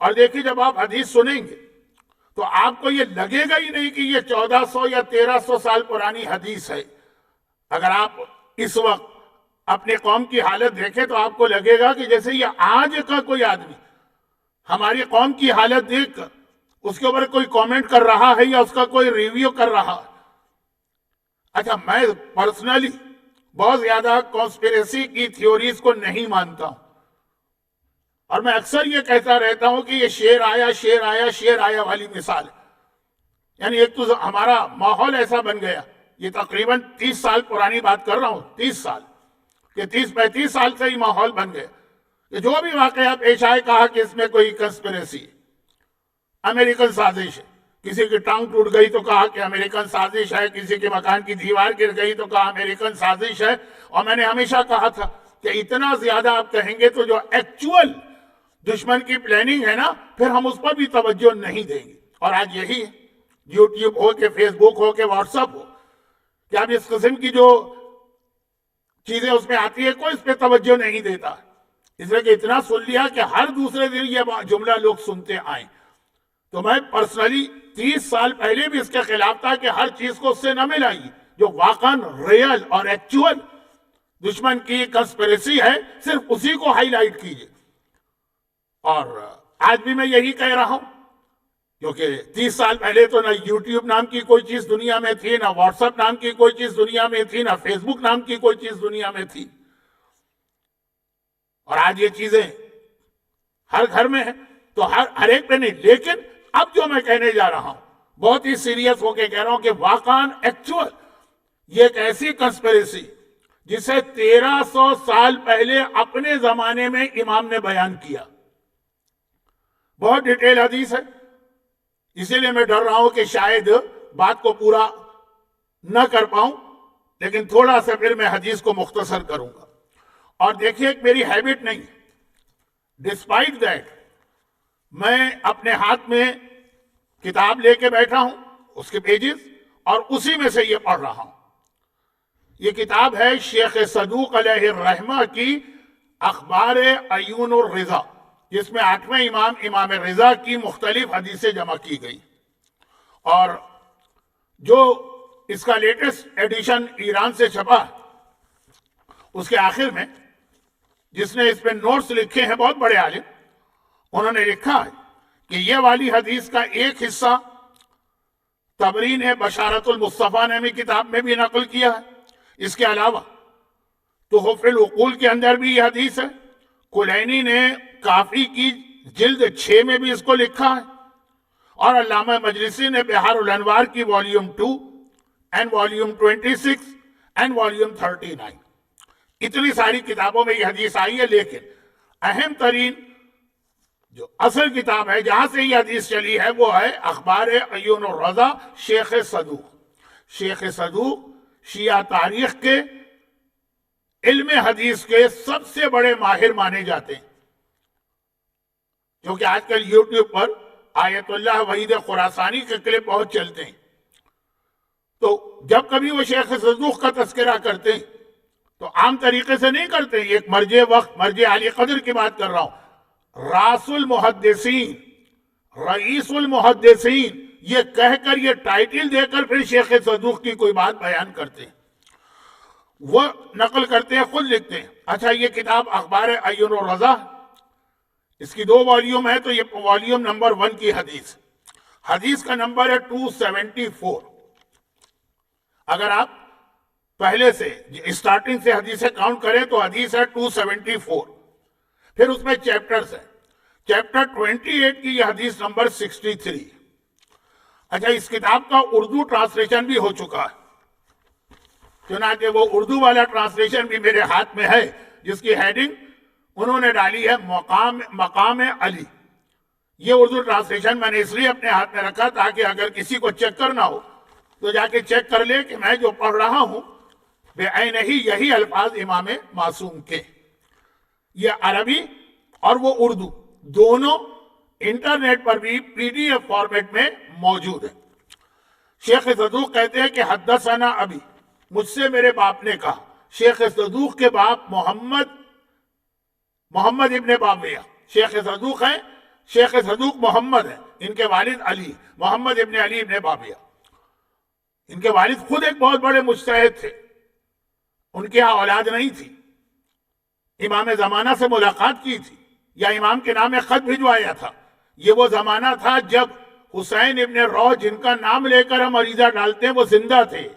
اور دیکھیے جب آپ حدیث سنیں گے تو آپ کو یہ لگے گا ہی نہیں کہ یہ 1400 یا 1300 سال پرانی حدیث ہے۔ اگر آپ اس وقت اپنے قوم کی حالت دیکھیں تو آپ کو لگے گا کہ جیسے یہ آج کا کوئی آدمی ہماری قوم کی حالت دیکھ کر اس کے اوپر کوئی کامنٹ کر رہا ہے یا اس کا کوئی ریویو کر رہا ہے۔ اچھا، میں پرسنلی بہت زیادہ کانسپیریسی کی تھیوریز کو نہیں مانتا ہوں، اور میں اکثر یہ کہتا رہتا ہوں کہ یہ شیر آیا شیر آیا شیر آیا والی مثال ہے۔ یعنی ایک تو ہمارا ماحول ایسا بن گیا، یہ تقریباً 30 سال پرانی بات کر رہا ہوں، 30 سال کہ 30-35 سال سے ہی ماحول بن گیا کہ جو بھی واقعہ پیش آئے کہا کہ اس میں کوئی کنسپیریسی، امریکن سازش ہے۔ کسی کی ٹانگ ٹوٹ گئی تو کہا کہ امریکن سازش ہے، کسی کے مکان کی دیوار گر گئی تو کہا امریکن سازش ہے۔ اور میں نے ہمیشہ کہا تھا کہ اتنا زیادہ آپ کہیں گے تو جو ایکچول دشمن کی پلاننگ ہے نا، پھر ہم اس پر بھی توجہ نہیں دیں گے۔ اور آج یہی ہے، یوٹیوب ہو کہ فیس بک ہو کہ واٹس ایپ ہو، کہ اب اس قسم کی جو چیزیں اس میں آتی ہے کوئی اس پہ توجہ نہیں دیتا، اس لیے کہ اتنا سن لیا کہ ہر دوسرے دن یہ جملہ لوگ سنتے آئیں۔ تو میں پرسنلی 30 سال پہلے بھی اس کے خلاف تھا کہ ہر چیز کو اس سے نہ ملائیے، جو واقعاً ریئل اور ایکچول دشمن کی کنسپیریسی ہے صرف اسی کو ہائی لائٹ کیجیے۔ اور آج بھی میں یہی کہہ رہا ہوں، کیونکہ 30 سال پہلے تو نہ یوٹیوب نام کی کوئی چیز دنیا میں تھی، نہ واٹس ایپ نام کی کوئی چیز دنیا میں تھی، نہ فیس بک نام کی کوئی چیز دنیا میں تھی، اور آج یہ چیزیں ہر گھر میں ہیں، تو ہر ایک پہ نہیں۔ لیکن اب جو میں کہنے جا رہا ہوں بہت ہی سیریس ہو کے کہہ رہا ہوں کہ واقعاً ایکچول یہ ایک ایسی کنسپیریسی جسے 1300 سال پہلے اپنے زمانے میں امام نے بیان کیا، بہت ڈیٹیل حدیث ہے، اسی لیے میں ڈر رہا ہوں کہ شاید بات کو پورا نہ کر پاؤں، لیکن تھوڑا سا پھر میں حدیث کو مختصر کروں گا۔ اور دیکھیے ایک میری ہیبٹ نہیں، ڈسپائٹ دیٹ میں اپنے ہاتھ میں کتاب لے کے بیٹھا ہوں، اس کے پیجز، اور اسی میں سے یہ پڑھ رہا ہوں۔ یہ کتاب ہے شیخ صدوق علیہ الرحمہ کی اخبار عیون الرضا، جس میں 8ویں امام امام رضا کی مختلف حدیثیں جمع کی گئی، اور جو اس کا لیٹسٹ ایڈیشن ایران سے چھپا اس کے آخر میں جس نے اس پہ نوٹس لکھے ہیں بہت بڑے عالم، انہوں نے لکھا ہے کہ یہ والی حدیث کا ایک حصہ طبری نے بشارت المصطفیٰ نامی کتاب میں بھی نقل کیا ہے، اس کے علاوہ تحف العقول کے اندر بھی یہ حدیث ہے، کلینی نے کافی کی جلد 6 میں بھی اس کو لکھا ہے، اور علامہ مجلسی نے بحار الانوار کی volume 2 and volume 26 and volume 39، اتنی ساری کتابوں میں یہ حدیث آئی ہے۔ لیکن اہم ترین جو اصل کتاب ہے جہاں سے یہ حدیث چلی ہے وہ ہے اخبار عیون الرضا شیخ صدوق۔ شیخ صدوق شیعہ تاریخ کے علم حدیث کے سب سے بڑے ماہر مانے جاتے ہیں، کیونکہ آج کل یوٹیوب پر آیت اللہ وحید خراسانی کے کلپ بہت چلتے ہیں، تو جب کبھی وہ شیخ صدوق کا تذکرہ کرتے ہیں تو عام طریقے سے نہیں کرتے ہیں، ایک مرجع وقت مرجع عالی قدر کی بات کر رہا ہوں، راس المحدثین، رئیس المحدثین یہ کہہ کر، یہ ٹائٹل دے کر پھر شیخ صدوق کی کوئی بات بیان کرتے ہیں، وہ نقل کرتے ہیں، خود لکھتے ہیں۔ اچھا، یہ کتاب اخبار عیون الرضا، اس کی 2 والیوم ہے، تو یہ والیوم نمبر 1 کی حدیث کا نمبر ہے 274۔ اگر آپ پہلے سے اسٹارٹنگ سے حدیثیں کاؤنٹ کریں تو حدیث ہے 274۔ پھر اس میں چیپٹرز ہیں، چیپٹر 28 کی یہ حدیث نمبر 63۔ اچھا، اس کتاب کا اردو ٹرانسلیشن بھی ہو چکا ہے، چنانچہ وہ اردو والا ٹرانسلیشن بھی میرے ہاتھ میں ہے، جس کی ہیڈنگ انہوں نے ڈالی ہے مقام علی۔ یہ اردو ٹرانسلیشن میں نے اس لیے اپنے ہاتھ میں رکھا تاکہ اگر کسی کو چیک کرنا ہو تو جا کے چیک کر لے کہ میں جو پڑھ رہا ہوں بے عین ہی یہی الفاظ امام معصوم کے۔ یہ عربی اور وہ اردو دونوں انٹرنیٹ پر بھی PDF فارمیٹ میں موجود ہے۔ شیخ صدوق کہتے ہیں کہ حدثنا ابی، مجھ سے میرے باپ نے کہا۔ شیخ صدوق کے باپ محمد محمد ابن باویہ شیخ صدوق ہیں، شیخ صدوق محمد ہیں، ان کے والد علی، محمد ابن علی ابن باویہ. ان کے والد خود ایک بہت بڑے مجتہد تھے، ان کے یہاں اولاد نہیں تھی. امام زمانہ سے ملاقات کی تھی یا امام کے نام خط بھجوایا تھا. یہ وہ زمانہ تھا جب حسین ابن روح جن کا نام لے کر ہم عریضہ ڈالتے ہیں وہ زندہ تھے،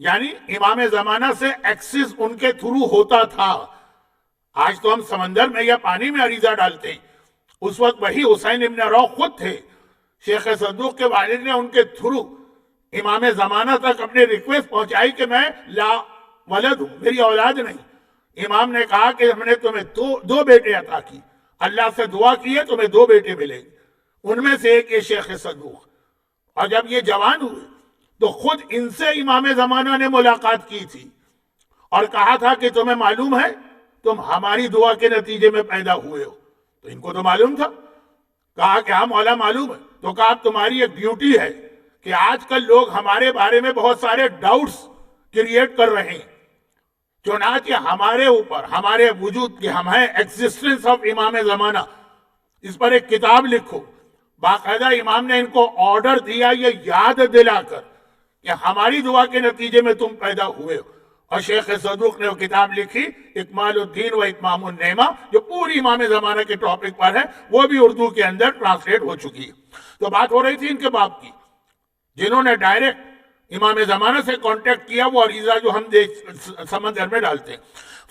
یعنی امام زمانہ سے ایکسس ان کے تھرو ہوتا تھا. آج تو ہم سمندر میں یا پانی میں عریضہ ڈالتے ہیں، اس وقت وہی حسین ابن روح خود تھے. شیخ صدوق کے والد نے ان کے تھرو امام زمانہ تک اپنی ریکویسٹ پہنچائی کہ میں لا ولد ہوں، میری اولاد نہیں. امام نے کہا کہ ہم نے تمہیں دو بیٹے عطا کی، اللہ سے دعا کی ہے تمہیں 2 بیٹے ملیں گے. ان میں سے ایک یہ شیخ صدوق. اور جب یہ جوان ہوئے تو خود ان سے امام زمانہ نے ملاقات کی تھی اور کہا تھا کہ تمہیں معلوم ہے تم ہماری دعا کے نتیجے میں پیدا ہوئے ہو. تو ان کو تو معلوم تھا. کہا کہ ہاں مولا معلوم ہے. تو کہا تمہاری ایک ڈیوٹی ہے کہ آج کل لوگ ہمارے بارے میں بہت سارے ڈاؤٹس کریٹ کر رہے ہیں، چنانچہ ہمارے اوپر ہمارے وجود کی ہم ہیں ایگزسٹنس آف امام زمانہ، اس پر ایک کتاب لکھو. باقاعدہ امام نے ان کو آرڈر دیا یہ یاد دلا کر کہ ہماری دعا کے نتیجے میں تم پیدا ہوئے ہو. اور شیخ صدوق نے وہ کتاب لکھی اکمال الدین و اتمام النعمہ، جو پوری امام زمانہ کے ٹاپک پر ہے، وہ بھی اردو کے اندر ٹرانسلیٹ ہو چکی ہے. تو بات ہو رہی تھی ان کے باپ کی، جنہوں نے ڈائریکٹ امام زمانہ سے کانٹیکٹ کیا، وہ عریضہ جو ہم سمندر میں ڈالتے ہیں.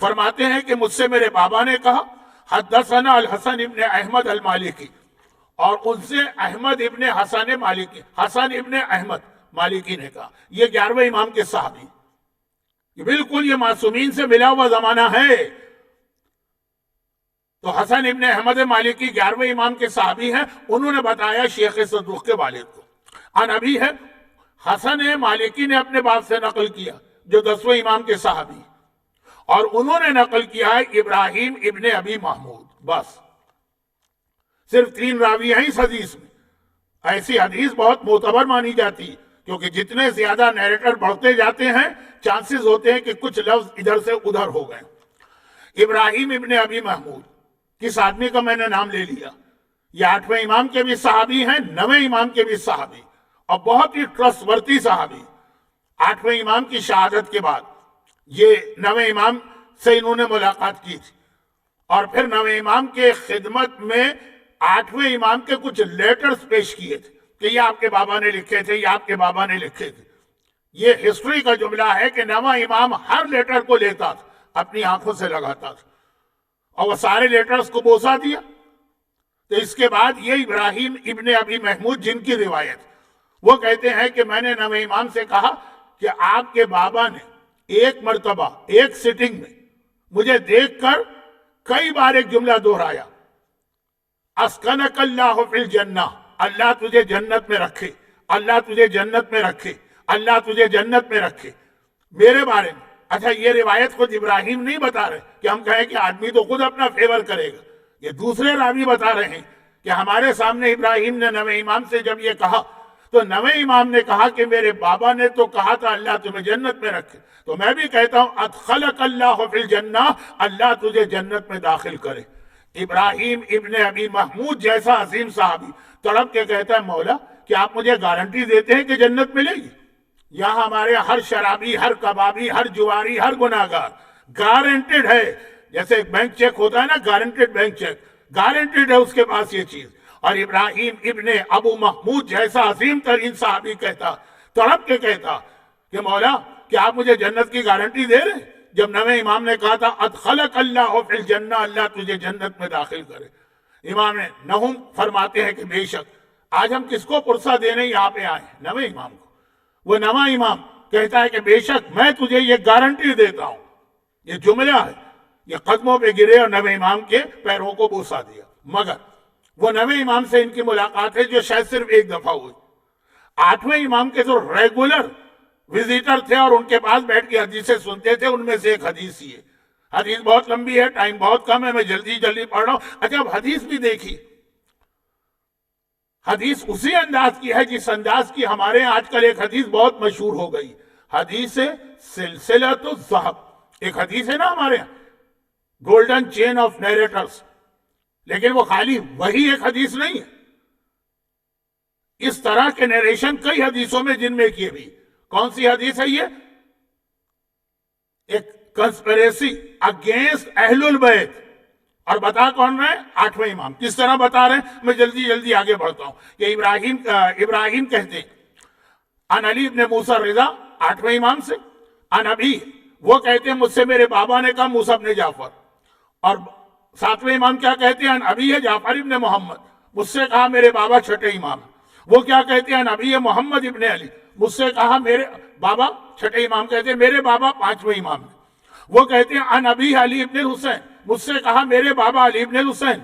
فرماتے ہیں کہ مجھ سے میرے بابا نے کہا حدثنا الحسن ابن احمد المالکی، اور ان سے احمد ابن حسن مالکی، حسن ابن احمد مالکی نے کہا. یہ 11ویں امام کے صحابی، یہ بالکل یہ معصومین سے ملا ہوا زمانہ ہے. تو حسن ابن احمد مالکی 11ویں امام کے صحابی ہیں. انہوں نے بتایا شیخ صدوق کے والد کو. نبی ہے حسن مالکی نے اپنے باپ سے نقل کیا جو 10ویں امام کے صحابی، اور انہوں نے نقل کیا ہے ابراہیم ابن ابی محمود. بس صرف 3 راوی ہیں اس حدیث میں. ایسی حدیث بہت معتبر مانی جاتی، کیونکہ جتنے زیادہ نیریٹر بڑھتے جاتے ہیں چانسز ہوتے ہیں کہ کچھ لفظ ادھر سے ادھر ہو گئے. ابراہیم ابن ابی محمود، کس آدمی کا میں نے نام لے لیا، یہ 8ویں امام کے بھی صحابی ہیں، 9ویں امام کے بھی صحابی، اور بہت ہی ٹرسٹ ورتی صحابی. 8ویں امام کی شہادت کے بعد یہ 9ویں امام سے انہوں نے ملاقات کی تھی، اور پھر 9ویں امام کے خدمت میں 8ویں امام کے کچھ لیٹرز پیش کیے تھے کہ یہ آپ کے بابا نے لکھے تھے، یہ آپ کے بابا نے لکھے تھے. یہ ہسٹری کا جملہ ہے کہ 9واں امام ہر لیٹر کو لیتا تھا، اپنی آنکھوں سے لگاتا تھا، اور وہ سارے لیٹرز کو بوسا دیا. تو اس کے بعد یہ ابراہیم ابن ابی محمود جن کی روایت، وہ کہتے ہیں کہ میں نے 9ویں امام سے کہا کہ آپ کے بابا نے ایک مرتبہ ایک سٹنگ میں مجھے دیکھ کر کئی بار ایک جملہ دہرایا، اسکنک اللہ فی الجنہ، اللہ تجھے جنت میں رکھے، اللہ تجھے جنت میں رکھے، اللہ تجھے جنت میں رکھے، میرے بارے میں. اچھا یہ روایت خود ابراہیم نہیں بتا رہے کہ ہم کہیں کہ آدمی تو خود اپنا فیور کرے گا، یہ دوسرے راوی بتا رہے ہیں کہ ہمارے سامنے ابراہیم نے 9ویں امام سے جب یہ کہا تو 9ویں امام نے کہا کہ میرے بابا نے تو کہا تھا اللہ تمہیں جنت میں رکھے، تو میں بھی کہتا ہوں ادخلک اللہ فی الجنہ، اللہ تجھے جنت میں داخل کرے. ابراہیم ابن ابی محمود جیسا عظیم صحابی تڑپ کے کہتا ہے مولا کہ آپ مجھے گارنٹی دیتے ہیں کہ جنت ملے گی؟ یہاں ہمارے ہر شرابی، ہر کبابی، ہر جواری، ہر گناہگار گارنٹیڈ ہے. جیسے ایک بینک چیک ہوتا ہے نا، گارنٹیڈ بینک چیک، گارنٹیڈ ہے اس کے پاس یہ چیز. اور ابراہیم ابن ابو محمود جیسا عظیم ترین صحابی کہتا، تڑپ کے کہتا کہ مولا کہ آپ مجھے جنت کی گارنٹی دے رہے ہیں؟ جب 9ویں امام نے کہا تھا ادخلک اللہ فی الجنہ، اللہ تجھے جنت میں داخل کرے. امام نہم فرماتے ہیں کہ بے شک آج ہم کس کو پرسہ دینے یہاں پہ آئے ہیں؟ 9ویں امام کو. وہ 9واں امام کہتا ہے کہ بے شک میں تجھے یہ گارنٹی دیتا ہوں. یہ جملہ ہے، یہ قدموں پہ گرے اور 9ویں امام کے پیروں کو بوسا دیا. مگر وہ 9ویں امام سے ان کی ملاقات ہے جو شاید صرف ایک دفعہ ہوئی. 8ویں امام کے جو ریگولر وزیٹر تھے اور ان کے پاس بیٹھ کے حدیثیں سنتے تھے، ان میں سے ایک حدیث ہی ہے. حدیث بہت لمبی ہے، ٹائم بہت کم ہے، میں جلدی جلدی پڑھ رہا ہوں. اچھا اب حدیث بھی دیکھی، حدیث اسی انداز کی ہے جس انداز کی ہمارے آج کل ایک حدیث بہت مشہور ہو گئی، حدیث سلسلۃ الذہب. ایک حدیث ہے نا ہمارے گولڈن چین آف نیریٹرز، لیکن وہ خالی وہی ایک حدیث نہیں ہے، اس طرح کے نیریشن کئی حدیثوں میں جن میں کیے بھی۔ کون سی حدیث ہے یہ؟ ایک کنسپریسی اگینسٹ اہل البیت، اور بتا کون رہے ہیں؟ 8ویں امام۔ کس طرح بتا رہے ہیں؟ میں جلدی جلدی آگے بڑھتا ہوں کہ ابراہیم کہتے ہیں ان علی ابن موسیٰ رضا، 8ویں امام سے، ان ابی، وہ کہتے ہیں مجھ سے میرے بابا نے کہا موسیٰ ابن جعفر، اور 7ویں امام کیا کہتے ہیں؟ ان ابی ہے جعفر ابن محمد، مجھ سے کہا میرے بابا چھٹے امام، وہ کیا کہتے ہیں؟ ان ابی ہے محمد ابن علی، مجھ سے کہا میرے بابا، چھٹے امام کہتے ہیں میرے بابا 5ویں امام ہیں، وہ کہتے ہیں ان ابی علی ابن الحسین، مجھ سے کہا میرے بابا علی ابن الحسین،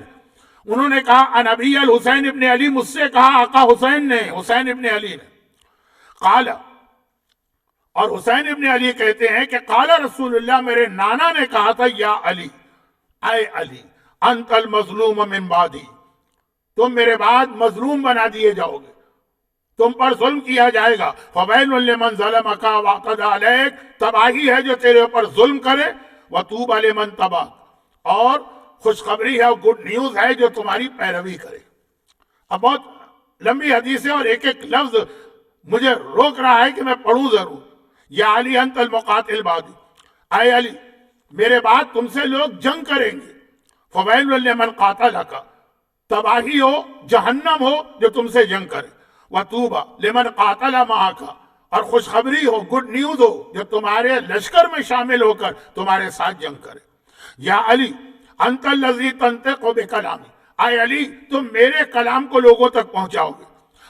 انہوں نے کہا ان ابی الحسین ابن علی، مجھ سے کہا آقا حسین نے، حسین ابن علی نے، قال، اور حسین ابن علی کہتے ہیں کہ قال رسول اللہ، میرے نانا نے کہا تھا یا علی، اے علی، انت المظلوم من بعدی، تم میرے بعد مظلوم بنا دیے جاؤ گے، تم پر ظلم کیا جائے گا، فویل لمن ظلمک واعتدی علیک، تباہی ہے جو تیرے اوپر ظلم کرے، وطوبی لمن تبعک، اور خوشخبری ہے اور گڈ نیوز ہے جو تمہاری پیروی کرے۔ اب بہت لمبی حدیث ہے اور ایک ایک لفظ مجھے روک رہا ہے کہ میں پڑھوں ضرور۔ یا علی انت المقاتل بعدی، اے علی میرے بعد تم سے لوگ جنگ کریں گے، فویل لمن قاتلک، تباہی ہو، جہنم ہو جو تم سے جنگ کرے، وطوبی لمن قاتل معک، اور خوشخبری ہو، گڈ نیوز ہو جو تمہارے لشکر میں شامل ہو کر تمہارے ساتھ جنگ کرے۔ یا علی انت الذی تنطق بکلامی، اے علی تم میرے کلام کو لوگوں تک پہنچاؤ گے،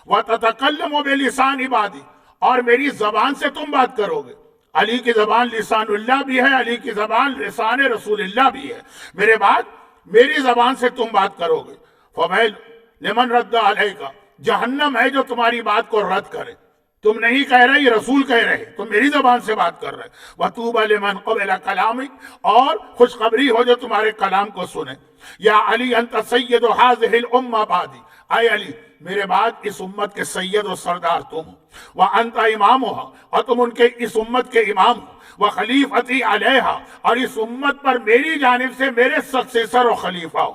وتتکلم بلسان عبادی، اور میری زبان سے تم بات کرو گے۔ علی کی زبان لسان اللہ بھی ہے، علی کی زبان لسان رسول اللہ بھی ہے، میرے بعد میری زبان سے تم بات کرو گے، فویل لمن رد علیک، جہنم ہے جو تمہاری بات کو رد کرے، تم نہیں کہہ رہے، یہ رسول کہہ رہے، تم میری زبان سے بات کر رہے، وطوبی لمن قبل کلامی، اور خوشخبری ہو جو تمہارے کلام کو سنے۔ یا علی انت سید هذه الامہ بعدی، اے علی میرے بعد اس امت کے سید و سردار تم ہو، وانت امامها، اور تم ان کے اس امت کے امام ہو، وخلیفتی علیہا، اور اس امت پر میری جانب سے میرے سکسیسر و خلیفہ ہو۔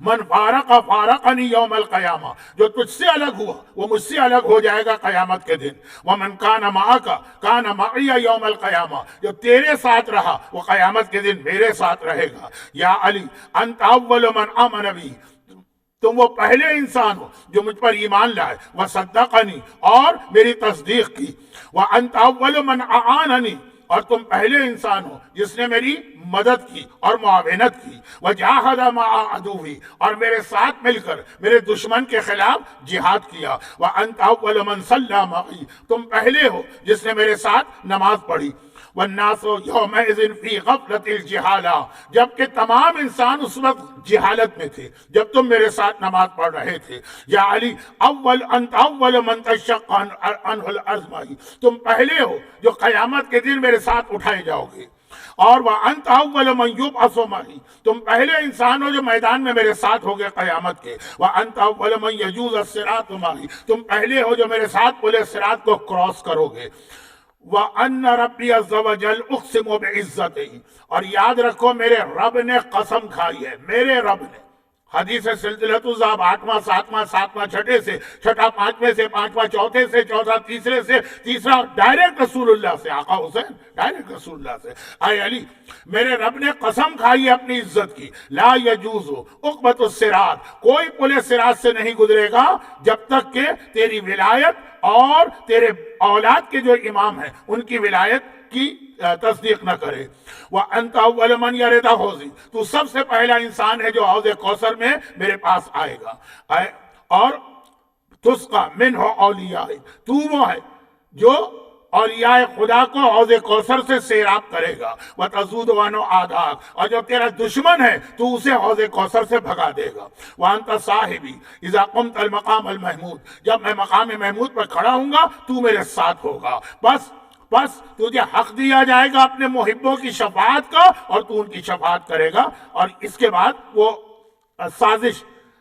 من فارق فارقنی یوم القیامہ، جو تجھ سے الگ ہوا وہ مجھ سے الگ ہو جائے گا قیامت کے دن، ومن کان معک کان معی یوم القیامہ، جو تیرے ساتھ رہا وہ قیامت کے دن میرے ساتھ رہے گا۔ یا علی انت اول من آمن بی، تم وہ پہلے انسان ہو جو مجھ پر ایمان لائے، وصدقنی، اور میری تصدیق کی، وانت اول من اعاننی، اور تم پہلے انسان ہو جس نے میری مدد کی اور معاونت کی، وجاہد مع عدوی، اور میرے ساتھ مل کر میرے دشمن کے خلاف جہاد کیا، وانت اول من صلی معی، تم پہلے ہو جس نے میرے ساتھ نماز پڑھی، والناس یومئذ فی غفلۃ الجہالہ، جبکہ تمام انسان اس وقت جہالت میں تھے جب تم میرے ساتھ نماز پڑھ رہے تھے۔ یا علی انت اول من تشق عنہ الارض معی، تم پہلے ہو جو قیامت کے دن میرے ساتھ اٹھائے جاؤ گے، اور وانت اول من یبعث معی، تم پہلے انسان ہو جو میدان میں میرے ساتھ ہوگے قیامت کے، وانت اول من یجوز الصراط معی، تم پہلے ہو جو میرے ساتھ پل صراط کو کراس کرو گے، وَأَنَّ رَبِّي عَزَّ وَجَلَّ اُقْسِمُ بِعِزَّتِهِ، اور یاد رکھو میرے رب نے قسم کھائی ہے، میرے رب نے۔ حدیث سلسلۃ الذہب 8واں 7واں 7واں چھٹے سے، چھٹا 5ویں سے، 5واں چوتھے سے، چوتھا تیسرے سے، تیسرا ڈائریکٹ رسول اللہ سے، آقا حسین ڈائریکٹ رسول اللہ سے، اے علی میرے رب نے قسم کھائی ہے اپنی عزت کی، لا یجوز عقبۃ الصراط، کوئی پل صراط سے نہیں گزرے گا جب تک کہ تیری ولایت اور تیرے اولاد کے جو امام ہیں ان کی ولایت کی تصدیق نہ کرے۔ وَأَنْتَ أَوَّلُ مَنْ يَرِدُ حَوْضِي، تو سب سے پہلا انسان ہے جو حوض کوثر میں میرے پاس آئے گا، اور تُسْقَى مِنْهُ أَوْلِيَائِي، تو وہ ہے جو اولیاء خدا کو حوض کوثر سے سیراب کرے گا، وَتَزُودُ عَنْهُ أَعْدَاءَكَ، اور جو تیرا دشمن ہے تو اسے حوض کوثر سے بھگا دے گا۔ وَأَنْتَ صَاحِبِي إِذَا قُمْتَ الْمَقَامَ الْمَحْمُودَ، جب میں مقام محمود پر کھڑا ہوں گا تو میرے ساتھ ہوگا، بس تجھے حق دیا جائے گا اپنے محبوں کی شفاعت کا، اور تو ان کی شفاعت کرے گا، اور اس کے بعد وہ سازش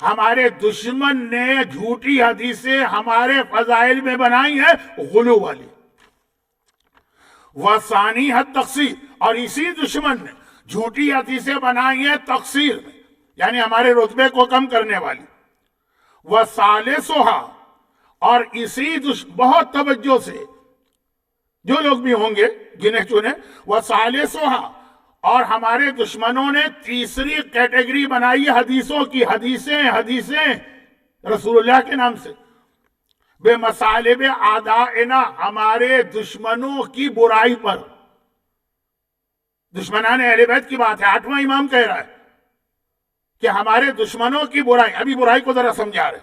ہمارے دشمن نے جھوٹی حدیثیں ہمارے فضائل میں بنائی ہیں غلو والی، وثانی حد تقصیر، اور اسی دشمن نے جھوٹی حدیثیں بنائی ہیں تقصیر میں، یعنی ہمارے رتبے کو کم کرنے والی، وثالثھا، اور اسی بہت توجہ سے جو لوگ بھی ہوں گے گنے چنے، وثالثھا، اور ہمارے دشمنوں نے تیسری کیٹیگری بنائی ہے حدیثوں کی، حدیثیں رسول اللہ کے نام سے، بے مصالب اعدائنا، ہمارے دشمنوں کی برائی پر، دشمنان اہل بیت کی بات ہے، 8واں امام کہہ رہا ہے کہ ہمارے دشمنوں کی برائی، ابھی برائی کو ذرا سمجھا رہے،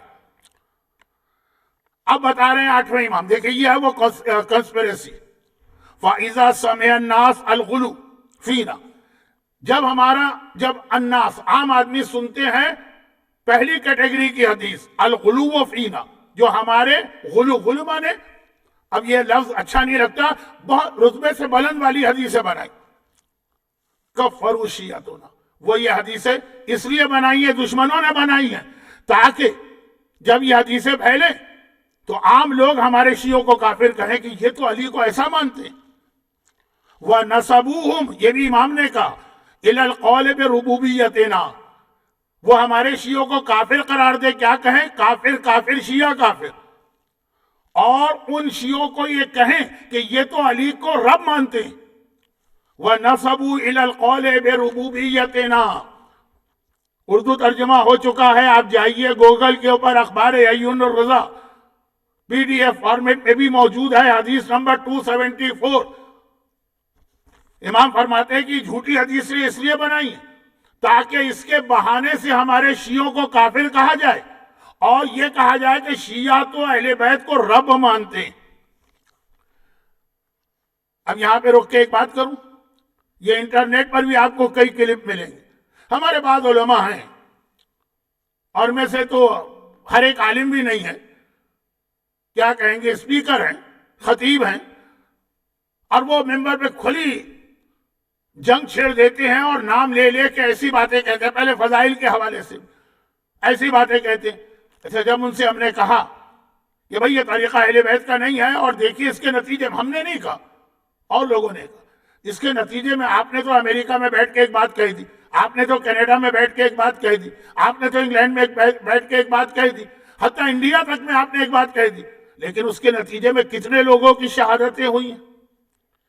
اب بتا رہے ہیں 8واں امام، دیکھیں یہ ہے وہ کنسپیریسی، فَإِذَا سَمِعَ النَّاسُ الْغُلُوَّ فِينَا، جب الناس عام آدمی سنتے ہیں پہلی کیٹیگری کی حدیث الغلو فینا، جو ہمارے غلو مانے، اب یہ لفظ اچھا نہیں لگتا، بہت رتبے سے بلند والی حدیثیں بنائی، کفروا شیعتنا، وہ یہ حدیثیں اس لیے بنائی ہیں، دشمنوں نے بنائی ہیں تاکہ جب یہ حدیثیں پھیلیں تو عام لوگ ہمارے شیعوں کو کافر کہیں کہ یہ تو علی کو ایسا مانتے ہیں، وَنَسَبُوهُمْ، یہ بھی امام نے کہا، إِلَى الْقَوْلِ بِرُبُوبِيَّتِنَا، وہ ہمارے شیعوں کو کافر قرار دے، کیا کہیں؟ کافر، شیعہ کافر، اور ان شیعوں کو یہ کہیں کہ یہ تو علی کو رب مانتے ہیں، وَنَسَبُوا إِلَى الْقَوْلِ بِرُبُوبِيَّتِنَا، اردو ترجمہ ہو چکا ہے، آپ جائیے گوگل کے اوپر، اخبار عیون الرضا PDF فارمیٹ میں بھی موجود ہے، حدیث نمبر 274، امام فرماتے ہیں کہ جھوٹی حدیثیں اس لیے بنائی ہیں تاکہ اس کے بہانے سے ہمارے شیعوں کو کافر کہا جائے، اور یہ کہا جائے کہ شیعہ تو اہل بیت کو رب مانتے ہیں۔ اب یہاں پہ رک کے ایک بات کروں، یہ انٹرنیٹ پر بھی آپ کو کئی کلپ ملیں گے، ہمارے بعض علماء ہیں، اور میں سے تو ہر ایک عالم بھی نہیں ہے، کیا کہیں گے، اسپیکر ہیں، خطیب ہیں، اور وہ ممبر پہ کھلی جنگ چھیڑ دیتے ہیں اور نام لے لے کے ایسی باتیں کہتے ہیں، پہلے فضائل کے حوالے سے ایسی باتیں کہتے ہیں۔ اچھا، جب ان سے ہم نے کہا کہ بھئی یہ طریقہ اہل بیت کا نہیں ہے، اور دیکھیے اس کے نتیجے میں، ہم نے نہیں کہا اور لوگوں نے کہا، اس کے نتیجے میں آپ نے تو امریکہ میں بیٹھ کے ایک بات کہی تھی، آپ نے تو کینیڈا میں بیٹھ کے ایک بات کہی تھی، آپ نے تو انگلینڈ میں بیٹھ کے ایک بات کہی تھی، حتیٰ انڈیا تک میں آپ نے ایک بات کہی تھی، لیکن اس کے نتیجے میں کتنے لوگوں کی شہادتیں ہوئی ہیں،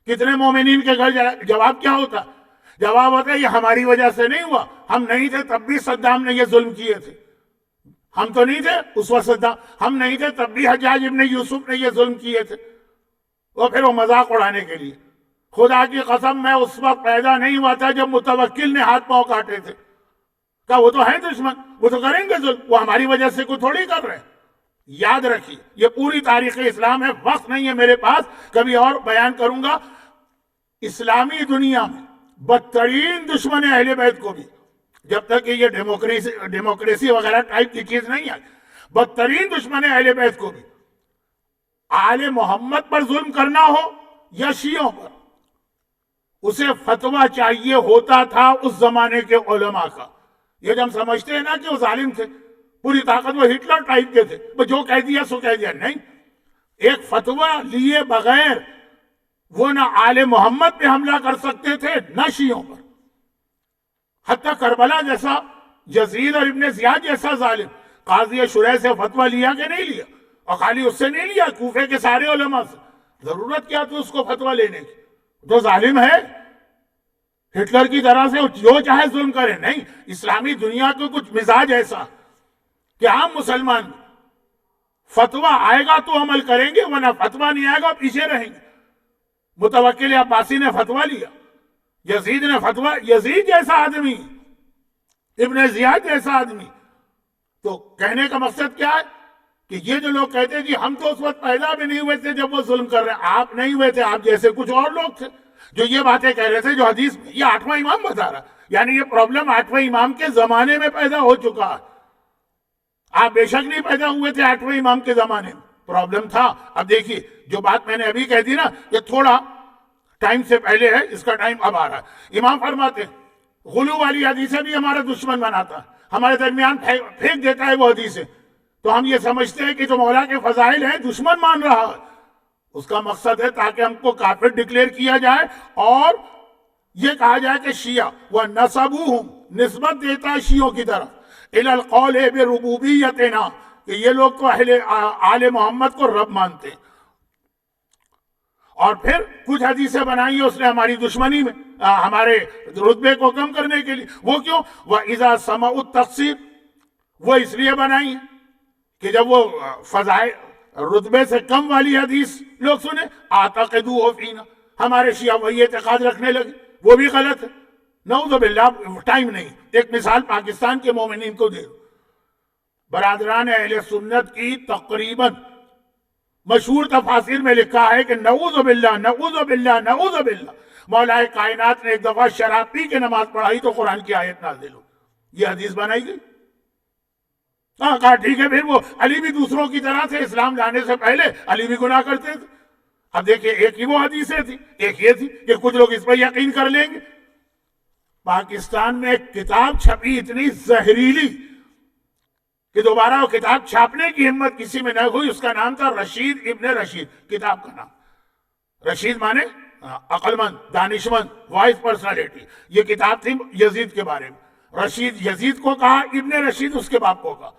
کتنے مومنین کے گھر جلا۔ جواب کیا ہوتا؟ جواب ہوتا ہے یہ ہماری وجہ سے نہیں ہوا، ہم نہیں تھے تب بھی صدام نے یہ ظلم کیے تھے، ہم تو نہیں تھے اس وقت صدام، ہم نہیں تھے تب بھی حجاج ابن یوسف نے یہ ظلم کیے تھے، اور پھر وہ مذاق اڑانے کے لیے، خدا کی قسم میں اس وقت پیدا نہیں ہوا تھا جب متوکل نے ہاتھ پاؤں کاٹے تھے، کہا وہ تو ہیں دشمن، وہ تو کریں گے ظلم، وہ ہماری وجہ سے کوئی تھوڑی کر رہے ہیں۔ یاد رکھیے، یہ پوری تاریخ اسلام ہے، وقت نہیں ہے میرے پاس، کبھی اور بیان کروں گا۔ اسلامی دنیا میں بدترین دشمن اہل بیت کو بھی، جب تک کہ یہ ڈیموکریسی وغیرہ ٹائپ کی چیز نہیں ہے، بدترین دشمن اہل بیت کو بھی آل محمد پر ظلم کرنا ہو یا شیعوں پر، اسے فتویٰ چاہیے ہوتا تھا اس زمانے کے علماء کا۔ یہ جو ہم سمجھتے ہیں نا کہ وہ ظالم تھے، پوری طاقت وہ ہٹلر ٹائپ کے تھے، وہ جو کہہ دیا سو کہہ دیا، نہیں، ایک فتویٰ لیے بغیر وہ نہ آل محمد پہ حملہ کر سکتے تھے نہ شیعوں پر، حتیٰ کربلا جیسا، یزید اور ابن زیاد جیسا ظالم، قاضی شریح سے فتویٰ لیا کہ نہیں لیا؟ اور خالی اس سے نہیں لیا، کوفے کے سارے علماء سے، ضرورت کیا تھی اس کو فتویٰ لینے کی؟ تو ظالم ہے، ہٹلر کی طرح سے جو چاہے ظلم کرے، نہیں، اسلامی دنیا کو کچھ مزاج ایسا کہ عام مسلمان فتویٰ آئے گا تو عمل کریں گے، ورنہ فتویٰ نہیں آئے گا پیچھے رہیں گے۔ متوکل عباسی نے فتویٰ لیا، یزید نے فتویٰ، یزید جیسا آدمی، ابن زیاد جیسا آدمی، تو کہنے کا مقصد کیا ہے کہ یہ جو لوگ کہتے ہیں جی ہم تو اس وقت پیدا بھی نہیں ہوئے تھے جب وہ ظلم کر رہے ہیں، آپ نہیں ہوئے تھے، آپ جیسے کچھ اور لوگ تھے جو یہ باتیں کہہ رہے تھے، جو حدیث میں یہ 8واں امام بتا رہا، یعنی یہ پرابلم 8واں امام کے زمانے میں پیدا ہو چکا ہے۔ آپ بے شک نہیں پیدا ہوئے تھے 8واں امام کے زمانے میں، پرابلم تھا۔ اب دیکھیے جو بات میں نے ابھی کہہ دی نا، یہ تھوڑا ٹائم سے پہلے ہے، اس کا ٹائم اب آ رہا ہے۔ امام فرماتے ہیں غلو والی حدیثیں بھی ہمارا دشمن بناتا ہے، ہمارے درمیان پھینک دیتا ہے وہ حدیثیں، تو ہم یہ سمجھتے ہیں کہ جو مولا کے فضائل ہیں دشمن مان رہا ہے، اس کا مقصد ہے تاکہ ہم کو کافر ڈکلیئر کیا جائے اور یہ کہا جائے کہ شیعہ وَنَسَبُوهُمْ نسبت دیتا ہے شیعوں کی طرف إِلَى الْقَوْلِ بِرُبُوبِيَّتِنَا کہ یہ لوگ تو آل محمد کو رب مانتے ہیں، اور پھر کچھ حدیثیں بنائی ہیں اس نے ہماری دشمنی میں، ہمارے رتبے کو کم کرنے کے لیے۔ وہ کیوں؟ وَإِذَا سَمَعُوا التَّقْصِيرَ، وہ اس لیے بنائی ہیں کہ جب وہ فضائل رتبے سے کم والی حدیث لوگ سنیں اعتقدوہ فینا، ہمارے شیعہ وہی اعتقاد رکھنے لگے، وہ بھی غلط ہے۔ نعوذ باللہ، ٹائم نہیں، ایک مثال پاکستان کے مومنین کو دے دو۔ برادران اہل سنت کی تقریباً مشہور تفاسیر میں لکھا ہے کہ نعوذ باللہ نعوذ باللہ نعوذ باللہ، مولا کائنات نے ایک دفعہ شراب پی کے نماز پڑھائی تو قرآن کی آیت نازل ہو، یہ حدیث بنائی گئی۔ ہاں کہا ٹھیک ہے، پھر وہ علی بھی دوسروں کی طرح تھے، اسلام لانے سے پہلے علی بھی گناہ کرتے تھے۔ اب دیکھیں ایک ہی وہ حدیثیں تھی، ایک یہ تھی کہ کچھ لوگ اس پر یقین کر لیں گے۔ پاکستان میں ایک کتاب چھپی اتنی زہریلی کہ دوبارہ وہ کتاب چھاپنے کی ہمت کسی میں نہ ہوئی، اس کا نام تھا رشید ابن رشید، کتاب کا نام رشید مانے عقل مند، دانشمند، وائس پرسنالٹی۔ یہ کتاب تھی یزید کے بارے میں، رشید یزید کو کہا، ابن رشید اس کے باپ کو کہا،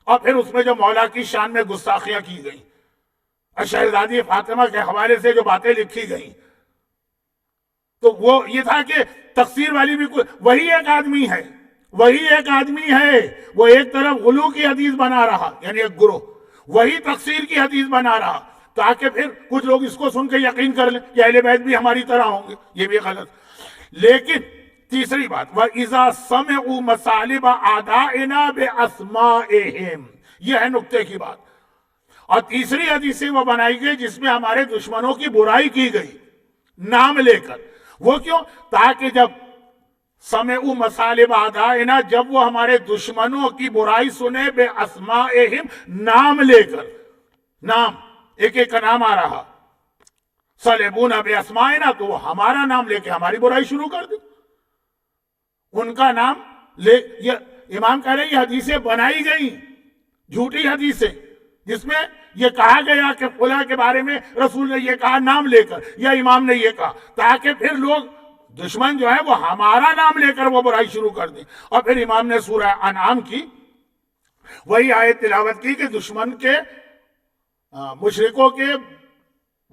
اور پھر اس میں جو مولا کی شان میں گستاخیاں کی گئیں اور شہزادی فاطمہ کے حوالے سے جو باتیں لکھی گئیں، تو وہ یہ تھا کہ تقصیر والی بھی وہی ایک آدمی ہے، وہی ایک آدمی ہے، وہ ایک طرف غلو کی حدیث بنا رہا، یعنی ایک گروہ وہی تقصیر کی حدیث بنا رہا، تاکہ پھر کچھ لوگ اس کو سن کے یقین کر لیں کہ اہل بیت بھی ہماری طرح ہوں گے، یہ بھی غلط۔ لیکن تیسری بات وَإِذَا سَمِعُوا مَصَالِبَ أَعْدَائِنَا بِأَسْمَائِهِمْ، یہ ہے نقطے کی بات۔ اور تیسری حدیثیں وہ بنائی گئی جس میں ہمارے دشمنوں کی برائی کی گئی نام لے کر۔ وہ کیوں؟ تاکہ جب سمعوا مصالب اعدائنا، جب وہ ہمارے دشمنوں کی برائی سنے بے اسمائہم، نام لے کر، نام ایک ایک کا نام آ رہا، صلیبونا بے اسمائنا، تو وہ ہمارا نام لے کے ہماری برائی شروع کر دی، ان کا نام لے۔ یہ امام کہہ رہے ہیں یہ حدیثیں بنائی گئی، جھوٹی حدیثیں، جس میں یہ کہا گیا کہ فلاں کے بارے میں رسول نے یہ کہا نام لے کر، یا امام نے یہ کہا، تاکہ پھر لوگ دشمن جو ہے وہ ہمارا نام لے کر وہ برائی شروع کر دیں۔ اور پھر امام نے سورہ انعام کی وہی آیت تلاوت کی کہ دشمن کے مشرکوں کے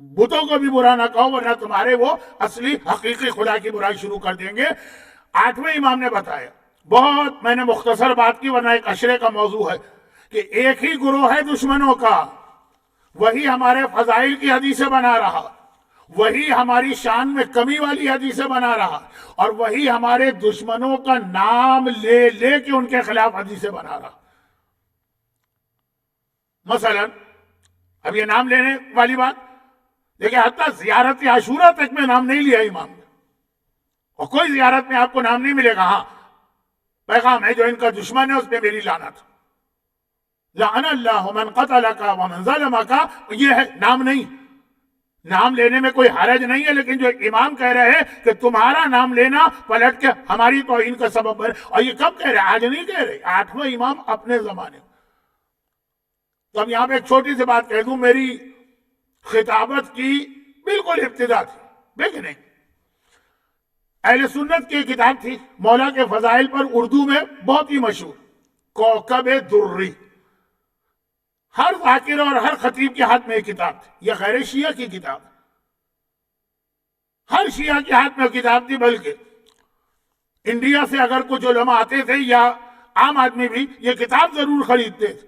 بتوں کو بھی برا نہ کہو ورنہ تمہارے وہ اصلی حقیقی خدا کی برائی شروع کر دیں گے۔ آٹھویں امام نے بتایا، بہت میں نے مختصر بات کی ورنہ ایک عشرے کا موضوع ہے، کہ ایک ہی گروہ ہے دشمنوں کا، وہی ہمارے فضائل کی حدیثیں بنا رہا، وہی ہماری شان میں کمی والی حدیثیں بنا رہا، اور وہی ہمارے دشمنوں کا نام لے لے کے ان کے خلاف حدیثیں بنا رہا۔ مثلا اب یہ نام لینے والی بات دیکھیں، حتیٰ زیارت عاشورہ تک میں نام نہیں لیا امام نے، اور کوئی زیارت میں آپ کو نام نہیں ملے گا۔ ہاں پیغام ہے جو ان کا دشمن ہے اس پہ میری لعنت، لعن اللہ من قتلک ومن ظلمک، یہ ہے، نام نہیں۔ نام لینے میں کوئی حرج نہیں ہے، لیکن جو امام کہہ رہے ہیں کہ تمہارا نام لینا پلٹ کے ہماری توہین کا سبب بنے، اور یہ کب کہہ رہے؟ آج نہیں کہہ رہے، آٹھواں امام اپنے زمانے میں۔ تو اب یہاں پہ ایک چھوٹی سی بات کہہ دوں، میری خطابت کی بالکل ابتدا تھی، دیکھیں نہیں، اہل سنت کی کتاب تھی مولا کے فضائل پر، اردو میں بہت ہی مشہور، کوکب دری، ہر ذاکر اور ہر خطیب کے ہاتھ میں ایک کتاب تھی۔ یہ غیر شیعہ کی کتاب، ہر شیعہ کے ہاتھ میں کتاب تھی، بلکہ انڈیا سے اگر کچھ علماء آتے تھے یا عام آدمی بھی یہ کتاب ضرور خریدتے تھے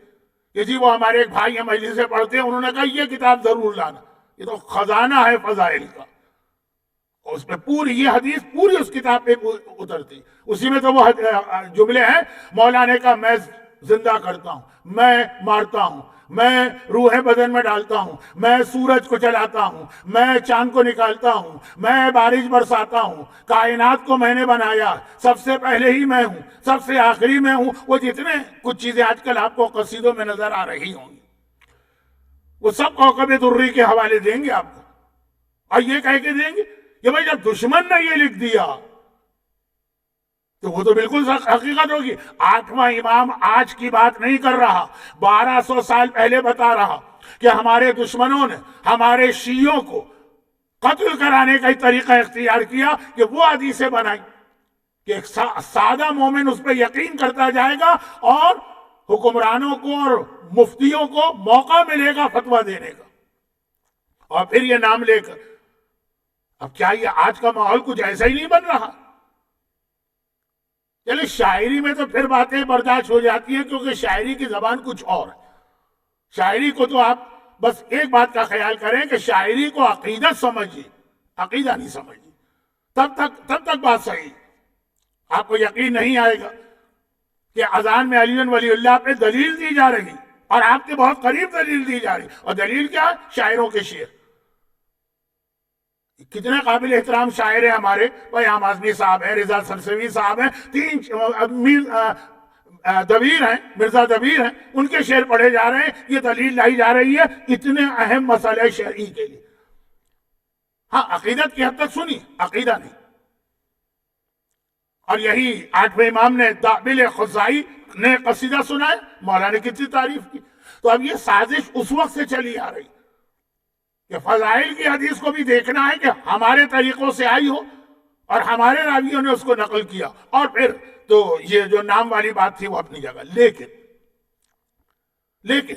کہ جی وہ ہمارے ایک بھائی ہیں مجلس سے پڑھتے ہیں، انہوں نے کہا یہ کتاب ضرور لانا، یہ تو خزانہ ہے فضائل کا، اس میں پوری یہ حدیث پوری اس کتاب پہ اترتی، اسی میں تو وہ جملے ہیں، مولا نے کہا میں زندہ کرتا ہوں، میں مارتا ہوں، میں روح بدن میں ڈالتا ہوں، میں سورج کو چلاتا ہوں، میں چاند کو نکالتا ہوں، میں بارش برساتا ہوں، کائنات کو میں نے بنایا، سب سے پہلے ہی میں ہوں، سب سے آخری میں ہوں۔ وہ جتنے کچھ چیزیں آج کل آپ کو قصیدوں میں نظر آ رہی ہوں گی، وہ سب کوکب دری کے حوالے دیں گے آپ کو، اور یہ کہہ کے دیں گے کہ بھائی جب دشمن نے یہ لکھ دیا تو وہ تو بالکل حقیقت ہوگی. 8واں امام آج کی بات نہیں کر رہا, 1200 سال پہلے بتا رہا کہ ہمارے دشمنوں نے ہمارے شیعوں کو قتل کرانے کا طریقہ اختیار کیا کہ وہ حدیثیں بنائی کہ ایک سادہ مومن اس پہ یقین کرتا جائے گا اور حکمرانوں کو اور مفتیوں کو موقع ملے گا فتویٰ دینے کا, اور پھر یہ نام لے کر. اب کیا یہ آج کا ماحول کچھ ایسا ہی نہیں بن رہا؟ چلے شاعری میں تو پھر باتیں برداشت ہو جاتی ہیں کیونکہ شاعری کی زبان کچھ اور ہے. شاعری کو تو آپ بس ایک بات کا خیال کریں کہ شاعری کو عقیدت سمجھیے, عقیدہ نہیں سمجھیے, تب تک بات صحیح. آپ کو یقین نہیں آئے گا کہ اذان میں علی ولی اللہ پہ دلیل دی جا رہی اور آپ کے بہت قریب دلیل دی جا رہی, اور دلیل کیا؟ شاعروں کے شعر. کتنے قابل احترام شاعر ہیں ہمارے, پیام اعظمی صاحب ہیں, رضا سرسوی صاحب ہیں, 3 دبیر ہیں, مرزا دبیر ہیں, ان کے شعر پڑھے جا رہے ہیں, یہ دلیل لائی جا رہی ہے اتنے اہم مسئلے شرعی کے لیے. ہاں عقیدت کی حد تک سنی, عقیدہ نہیں. اور یہی 8ویں امام نے دابل خزائی نے قصیدہ سنا ہے, مولانا نے کتنی تعریف کی. تو اب یہ سازش اس وقت سے چلی آ رہی کہ فضائل کی حدیث کو بھی دیکھنا ہے کہ ہمارے طریقوں سے آئی ہو اور ہمارے راویوں نے اس کو نقل کیا, اور پھر تو یہ جو نام والی بات تھی وہ اپنی جگہ. لیکن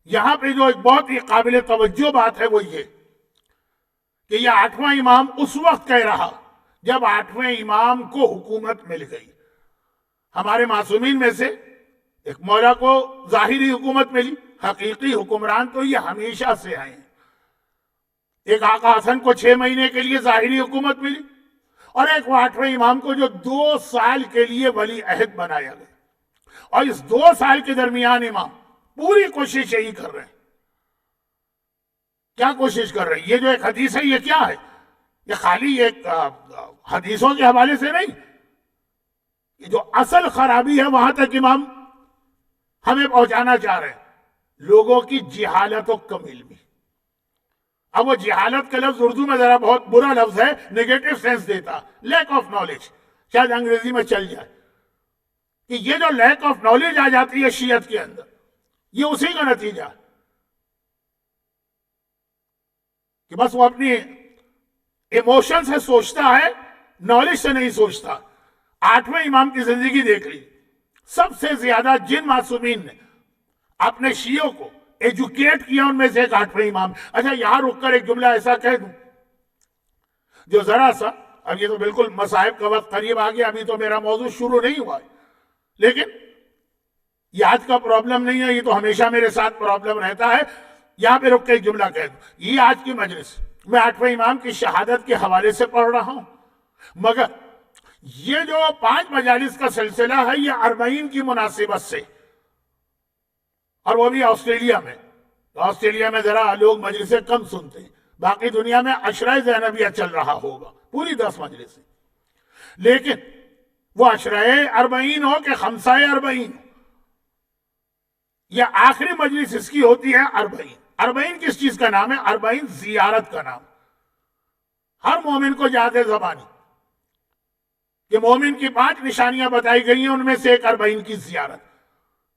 یہاں پہ جو ایک بہت ہی قابل توجہ بات ہے وہ یہ کہ یہ 8واں امام اس وقت کہہ رہا جب 8ویں امام کو حکومت مل گئی. ہمارے معصومین میں سے ایک مولا کو ظاہری حکومت ملی, حقیقی حکمران تو یہ ہمیشہ سے آئے ہیں. ایک آقا حسن کو 6 مہینے کے لیے ظاہری حکومت ملی, اور ایک 8ویں امام کو جو 2 سال کے لیے ولی عہد بنایا گیا, اور اس 2 سال کے درمیان امام پوری کوشش یہی کر رہے ہیں. کیا کوشش کر رہے ہیں؟ یہ جو ایک حدیث ہے یہ کیا ہے؟ یہ خالی ایک حدیثوں کے حوالے سے نہیں, یہ جو اصل خرابی ہے وہاں تک امام ہمیں پہنچانا چاہ رہے ہیں, لوگوں کی جہالت و کم علمی. اب وہ جہالت کا لفظ اردو میں ذرا بہت برا لفظ ہے, نیگیٹو سینس دیتا, لیک آف نالج, شاید انگریزی میں چل جائے کہ یہ جو لیک آف نالج آ جاتی ہے شیعت کے اندر, یہ اسی کا نتیجہ ہے کہ بس وہ اپنی ایموشن سے سوچتا ہے, نالج سے نہیں سوچتا. 8ویں امام کی زندگی دیکھ لی, سب سے زیادہ جن معصومین نے اپنے شیعوں کو ایجوکیٹ کیا ان میں سے ایک 8ویں امام. اچھا یہاں رک کر ایک جملہ ایسا کہہ دوں جو ذرا سا, اب یہ تو بالکل مصائب کا وقت قریب آ گیا, ابھی تو میرا موضوع شروع نہیں ہوا ہے, لیکن یہ آج کا پرابلم نہیں ہے, یہ تو ہمیشہ میرے ساتھ پرابلم رہتا ہے. یہاں پہ رک کے ایک جملہ کہہ دوں, یہ آج کی مجلس میں 8ویں امام کی شہادت کے حوالے سے پڑھ رہا ہوں, مگر یہ جو 5 مجالس کا سلسلہ ہے یہ 40 کی مناسبت سے, اور وہ بھی آسٹریلیا میں. آسٹریلیا میں ذرا لوگ مجلسیں کم سنتے ہیں, باقی دنیا میں عشرہ زینبیہ چل رہا ہوگا پوری 10 مجلسیں, لیکن وہ عشرہ 40 ہو کہ خمسہ 40, یہ آخری مجلس اس کی ہوتی ہے 40. 40 کس چیز کا نام ہے؟ 40 زیارت کا نام. ہر مومن کو یاد ہے زبانی کہ مومن کی 5 نشانیاں بتائی گئی ہیں, ان میں سے ایک 40 کی زیارت.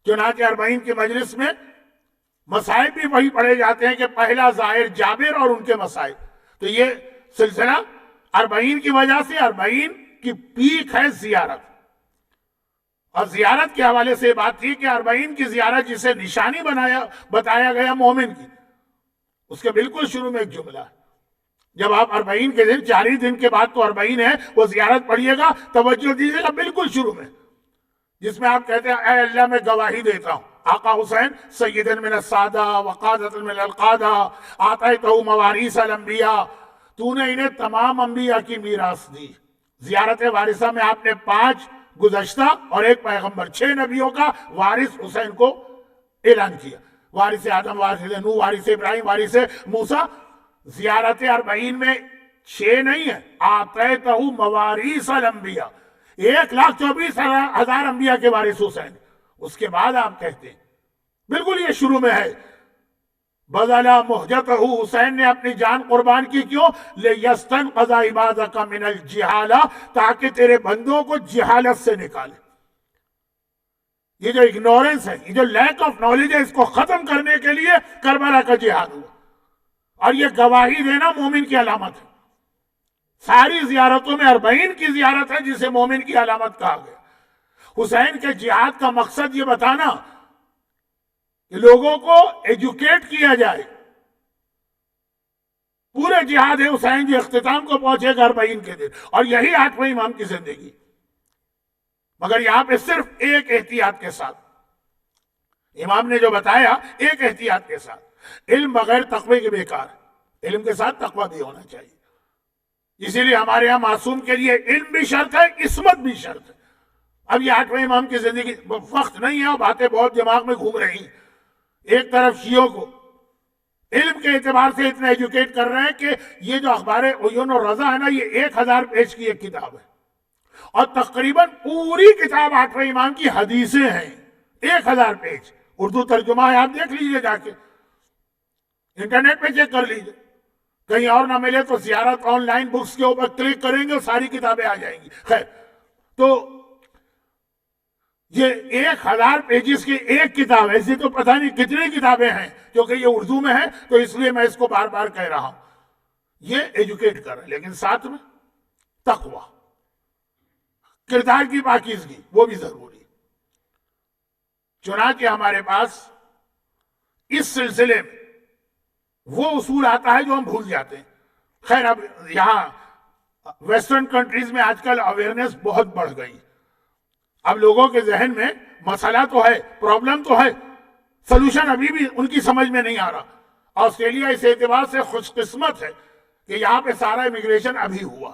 چنانچہ 40 کی مجلس میں مسائب بھی وہی پڑھے جاتے ہیں کہ پہلا زائر جابر اور ان کے مسائب. تو یہ سلسلہ 40 کی وجہ سے 40 کی پیک ہے زیارت. اور زیارت کے حوالے سے بات تھی کہ 40 کی زیارت جسے نشانی بتایا گیا مومن کی, اس کے بالکل شروع میں ایک جملہ ہے. جب آپ 40 کے دن 4 ہی دن کے بعد تو 40 ہے, وہ زیارت پڑھیے گا, توجہ دیجیے گا بالکل شروع میں, جس میں آپ کہتے ہیں اے اللہ میں گواہی دیتا ہوں آقا حسین سیدن من السادہ وقادت من القادہ آتیتہ مواریث الانبیاء, تو نے انہیں تمام انبیاء کی میراث دی. زیارت وارثہ میں آپ نے 5 گزشتہ اور ایک پیغمبر 6 نبیوں کا وارث حسین کو اعلان کیا, وارث آدم, وارث نوح, وارث ابراہیم, وارث موسیٰ. زیارت 40 میں 6 نہیں ہے, آتیتہ مواریث الانبیاء, 1,24,000 انبیاء کے وارث حسین. اس کے بعد آپ کہتے ہیں بالکل یہ شروع میں ہے بذل مہجتہ، حسین نے اپنی جان قربان کی، کیوں؟ لیستنقذ عبادک من الجہالہ، تاکہ تیرے بندوں کو جہالت سے نکالے۔ یہ جو اگنورنس ہے، یہ جو لیک آف نالج ہے، اس کو ختم کرنے کے لیے کربلا کا جہاد ہوا، اور یہ گواہی دینا مومن کی علامت ہے۔ ساری زیارتوں میں 40 کی زیارت ہے جسے مومن کی علامت کہا گیا۔ حسین کے جہاد کا مقصد یہ بتانا کہ لوگوں کو ایجوکیٹ کیا جائے۔ پورے جہاد حسین جو اختتام کو پہنچے گا 40 کے دن، اور یہی 8ویں امام کی زندگی۔ مگر یہاں پہ صرف ایک احتیاط کے ساتھ امام نے جو بتایا، ایک احتیاط کے ساتھ، علم بغیر تقوی کے بیکار ہے، علم کے ساتھ تقوی بھی ہونا چاہیے۔ اسی لیے ہمارے یہاں معصوم کے لیے علم بھی شرط ہے، عصمت بھی شرط ہے۔ اب یہ 8ویں امام کی زندگی، وقت نہیں ہے، باتیں بہت دماغ میں گھوم رہی ہیں۔ ایک طرف شیعوں کو علم کے اعتبار سے اتنا ایجوکیٹ کر رہے ہیں کہ یہ جو اخبار عیون و رضا ہے نا، یہ 1000 پیج کی ایک کتاب ہے، اور تقریباً پوری کتاب 8ویں امام کی حدیثیں ہیں، 1000 پیج، اردو ترجمہ ہے، آپ دیکھ لیجئے جا کے، انٹرنیٹ پہ چیک کر لیجئے، کہیں اور نہ ملے تو زیارت آن لائن بکس کے اوپر کلک کریں گے، ساری کتابیں آ جائیں گی۔ خیر، تو یہ 1000 پیجز کی ایک کتاب ہے، ایسی تو پتہ نہیں کتنی کتابیں ہیں، کیونکہ یہ اردو میں ہے تو اس لیے میں اس کو بار بار کہہ رہا ہوں۔ یہ ایجوکیٹ کر رہا ہے، لیکن ساتھ میں تقوی، کردار کی پاکیزگی، وہ بھی ضروری ہے۔ چنانچہ ہمارے پاس اس سلسلے میں وہ اصول آتا ہے جو ہم بھول جاتے ہیں۔ خیر، اب یہاں ویسٹرن کنٹریز میں آج کل اویئرنیس بہت بڑھ گئی، اب لوگوں کے ذہن میں مسئلہ تو ہے، پرابلم تو ہے، سلوشن ابھی بھی ان کی سمجھ میں نہیں آ رہا۔ آسٹریلیا اس اعتبار سے خوش قسمت ہے کہ یہاں پہ سارا امیگریشن ابھی ہوا،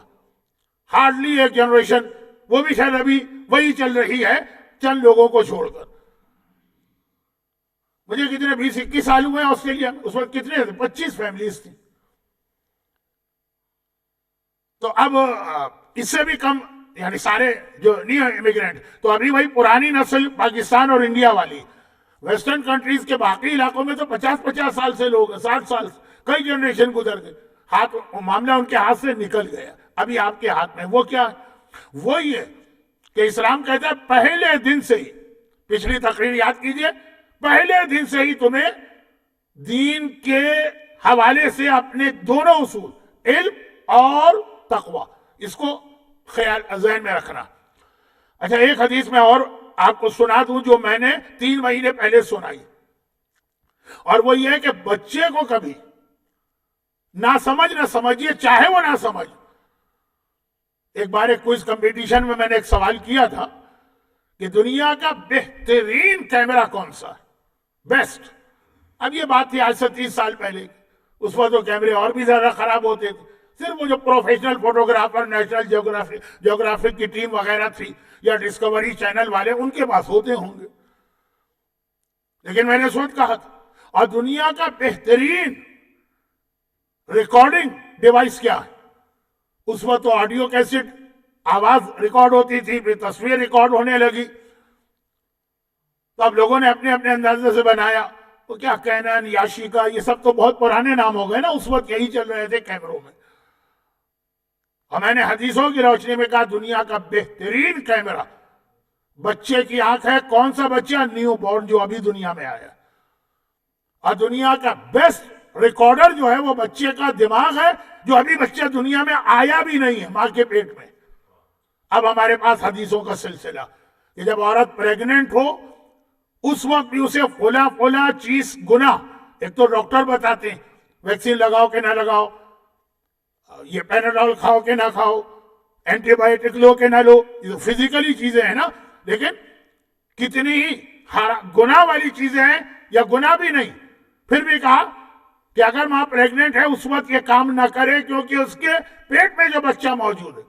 ہارڈلی ایک جنریشن، وہ بھی شاید ابھی وہی چل رہی ہے چند لوگوں کو چھوڑ کر۔ مجھے کتنے 20-21 سال ہوئے ہیں آسٹریلیا میں، اس وقت کتنے تھے؟ 25 فیملیز تھیں۔ تو اب اس سے بھی کم، یعنی سارے جو نیو امیگرینٹ، تو ابھی وہی پرانی نسل پاکستان اور انڈیا والی۔ ویسٹرن کنٹریز کے باقی علاقوں میں تو 50 سال سے لوگ، 60 سال، کئی جنریشن گزر گئے، معاملہ ان کے ہاتھ سے نکل گیا۔ ابھی آپ کے ہاتھ میں وہ کیا ہے؟ وہ یہ کہ اسلام کہتا ہے پہلے دن سے ہی، پچھلی تقریر یاد کیجئے، پہلے دن سے ہی تمہیں دین کے حوالے سے اپنے دونوں اصول، علم اور تقوی، اس کو خیال ذہن میں رکھنا۔ اچھا، ایک حدیث میں اور آپ کو سنا دوں جو میں نے 3 مہینے پہلے سنائی، اور وہ یہ ہے کہ بچے کو کبھی نہ سمجھیے، چاہے وہ نہ سمجھ۔ ایک بار ایک کوئز کمپٹیشن میں نے ایک سوال کیا تھا کہ دنیا کا بہترین کیمرہ کون سا ہے، بیسٹ۔ اب یہ بات تھی آج سے 30 سال پہلے، اس وقت تو کیمرے اور بھی زیادہ خراب ہوتے تھے، صرف وہ جو پروفیشنل فوٹوگرافر، نیشنل جیوگرافک کی ٹیم وغیرہ تھی، یا ڈسکوری چینل والے، ان کے پاس ہوتے ہوں گے۔ لیکن میں نے سوچ کہا تھا، اور دنیا کا بہترین ریکارڈنگ ڈیوائس کیا ہے؟ اس وقت تو آڈیو کیسٹ، آواز ریکارڈ ہوتی تھی، پھر تصویر ریکارڈ ہونے لگی، تو اب لوگوں نے اپنے اپنے اندازے سے بنایا۔ وہ کیا کینن، یاشیکا، یہ سب تو بہت پرانے نام ہو گئے نا، اس وقت یہی چل رہے تھے کیمروں میں۔ اور میں نے حدیثوں کی روشنی میں کہا دنیا کا بہترین کیمرہ بچے کی آنکھ ہے۔ کون سا بچہ؟ نیو بورن، جو ابھی دنیا میں آیا۔ اور دنیا کا بیسٹ ریکارڈر جو ہے وہ بچے کا دماغ ہے، جو ابھی بچہ دنیا میں آیا بھی نہیں ہے ماں کے پیٹ میں۔ اب ہمارے پاس حدیثوں کا سلسلہ کہ جب عورت پریگننٹ ہو اس وقت بھی اسے فلاں چیز گناہ، ایک تو ڈاکٹر بتاتے ہیں ویکسین لگاؤ کہ نہ لگاؤ، یہ پیناڈول کھاؤ کہ نہ کھاؤ، اینٹی بائیوٹک لو کہ نہ لو، یہ فزیکلی چیزیں ہیں نا، لیکن کتنی ہی گناہ والی چیزیں ہیں یا گناہ بھی نہیں، پھر بھی کہا کہ اگر ماں پریگننٹ ہے اس وقت یہ کام نہ کرے، کیونکہ اس کے پیٹ میں جو بچہ موجود ہے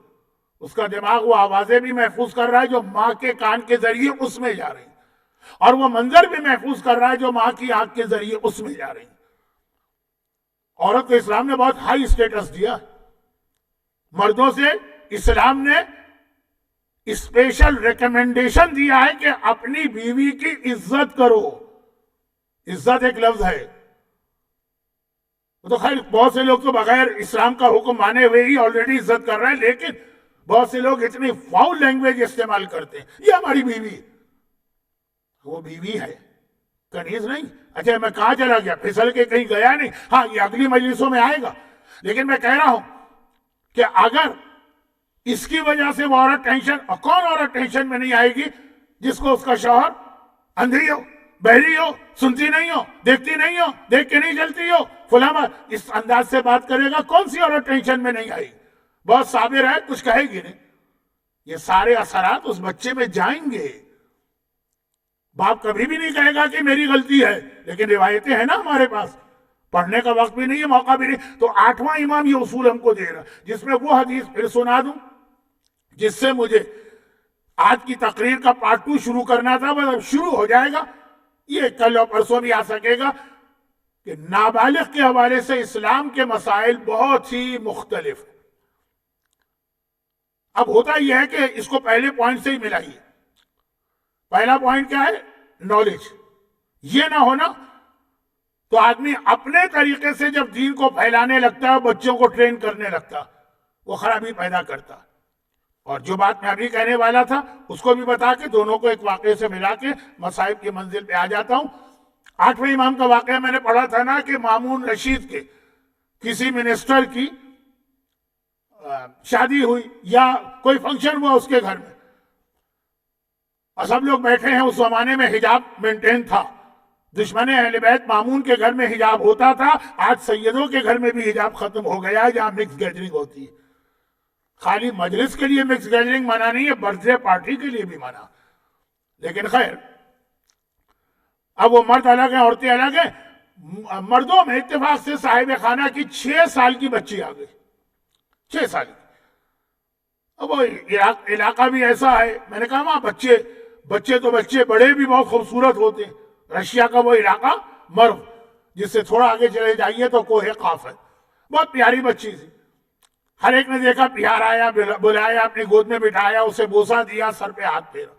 اس کا دماغ وہ آوازیں بھی محفوظ کر رہا ہے جو ماں کے کان کے ذریعے اس میں جا رہی ہیں، اور وہ منظر بھی محفوظ کر رہا ہے جو ماں کی آنکھ کے ذریعے اس میں جا رہی ہیں۔ عورت کو اسلام نے بہت ہائی اسٹیٹس دیا، مردوں سے اسلام نے اسپیشل ریکمنڈیشن دیا ہے کہ اپنی بیوی کی عزت کرو۔ عزت ایک لفظ ہے، تو خیر بہت سے لوگ تو بغیر اسلام کا حکم مانے ہوئے ہی آلریڈی عزت کر رہے ہیں، لیکن بہت سے لوگ اتنی فاؤل لینگویج استعمال کرتے ہیں. یہ ہماری بیوی، وہ بیوی ہے، کنیز نہیں. اچھا میں کہاں چلا گیا، پھسل کے کہیں گیا نہیں. ہاں یہ اگلی مجلسوں میں آئے گا، لیکن میں کہہ رہا ہوں کہ اگر اس کی وجہ سے وہ عورت ٹینشن، اور کون عورت ٹینشن میں نہیں آئے گی جس کو اس کا شوہر اندھی ہو، بہری ہو، سنتی نہیں ہو، دیکھتی نہیں ہو، دیکھ کے نہیں چلتی ہو، فلاں اس انداز سے بات کرے گا، کون سی عورت ٹینشن میں نہیں آئی؟ بہت صابر ہے، کچھ کہے گی نہیں. یہ سارے اثرات اس بچے میں جائیں گے. باپ کبھی بھی نہیں کہے گا کہ میری غلطی ہے، لیکن روایتیں ہیں نا ہمارے پاس، پڑھنے کا وقت بھی نہیں ہے، موقع بھی نہیں. تو 8واں امام یہ اصول ہم کو دے رہا، جس میں وہ حدیث پھر سنا دوں جس سے مجھے آج کی تقریر کا پارٹ 2 شروع کرنا تھا، وہ شروع ہو جائے گا، یہ کل اور پرسوں بھی آ سکے گا، کہ نابالغ کے حوالے سے اسلام کے مسائل بہت ہی مختلف ہیں. اب ہوتا یہ ہے کہ اس کو پہلے پوائنٹ سے ہی ملائیے. پہلا پوائنٹ کیا ہے؟ نالج. یہ نہ ہونا تو آدمی اپنے طریقے سے جب دین کو پھیلانے لگتا ہے، بچوں کو ٹرین کرنے لگتا، وہ خرابی پیدا کرتا. اور جو بات میں ابھی کہنے والا تھا اس کو بھی بتا کے دونوں کو ایک واقعے سے ملا کے مصائب کی منزل پہ آ جاتا ہوں. 8ویں امام کا واقعہ میں نے پڑھا تھا نا کہ مامون رشید کے کسی منسٹر کی شادی ہوئی یا کوئی فنکشن ہوا اس کے گھر میں، اور سب لوگ بیٹھے ہیں. اس زمانے میں حجاب مینٹین تھا، دشمن اہل بیت مامون کے گھر میں حجاب ہوتا تھا. آج سیدوں کے گھر میں بھی حجاب ختم ہو گیا ہے، جہاں مکس گیدرنگ ہوتی ہے. خالی مجلس کے لیے مکس گیدرنگ منع نہیں ہے، برتھ ڈے پارٹی کے لیے بھی منع. لیکن خیر اب وہ مرد الگ ہیں، عورتیں الگ ہیں. مردوں میں اتفاق سے صاحب خانہ کی 6 سال کی بچی آ گئی، 6 سال کی. اب وہ علاقہ بھی ایسا ہے، میں نے کہا وہاں بچے تو بچے بڑے بھی بہت خوبصورت ہوتے ہیں. رشیا کا وہ علاقہ مرو، جس سے تھوڑا آگے چلے جائیے تو کوہ قاف ہے. بہت پیاری بچی تھی. ہر ایک نے دیکھا، پیار آیا، بلایا، اپنی گود میں بٹھایا، اسے بوسہ دیا، سر پہ ہاتھ پھیرا.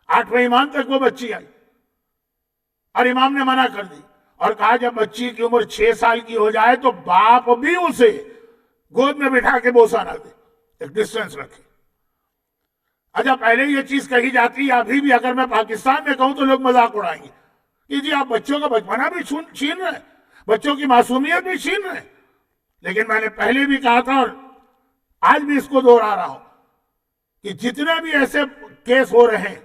8ویں امام تک وہ بچی آئی اور امام نے منع کر دی اور کہا جب بچی کی عمر 6 سال کی ہو جائے تو باپ بھی اسے گود میں بٹھا کے بوسہ نہ دے، ایک ڈسٹینس رکھے. اچھا پہلے یہ چیز کہی جاتی ہے، ابھی بھی اگر میں پاکستان میں کہوں تو لوگ مذاق اڑائیں گے کہ جی آپ بچوں کا بچپنا بھی چھین رہے ہیں، بچوں کی معصومیت بھی چھین رہے ہیں. لیکن میں نے پہلے بھی کہا تھا اور آج بھی اس کو دوہرا رہا ہوں کہ جتنے بھی ایسے کیس ہو رہے ہیں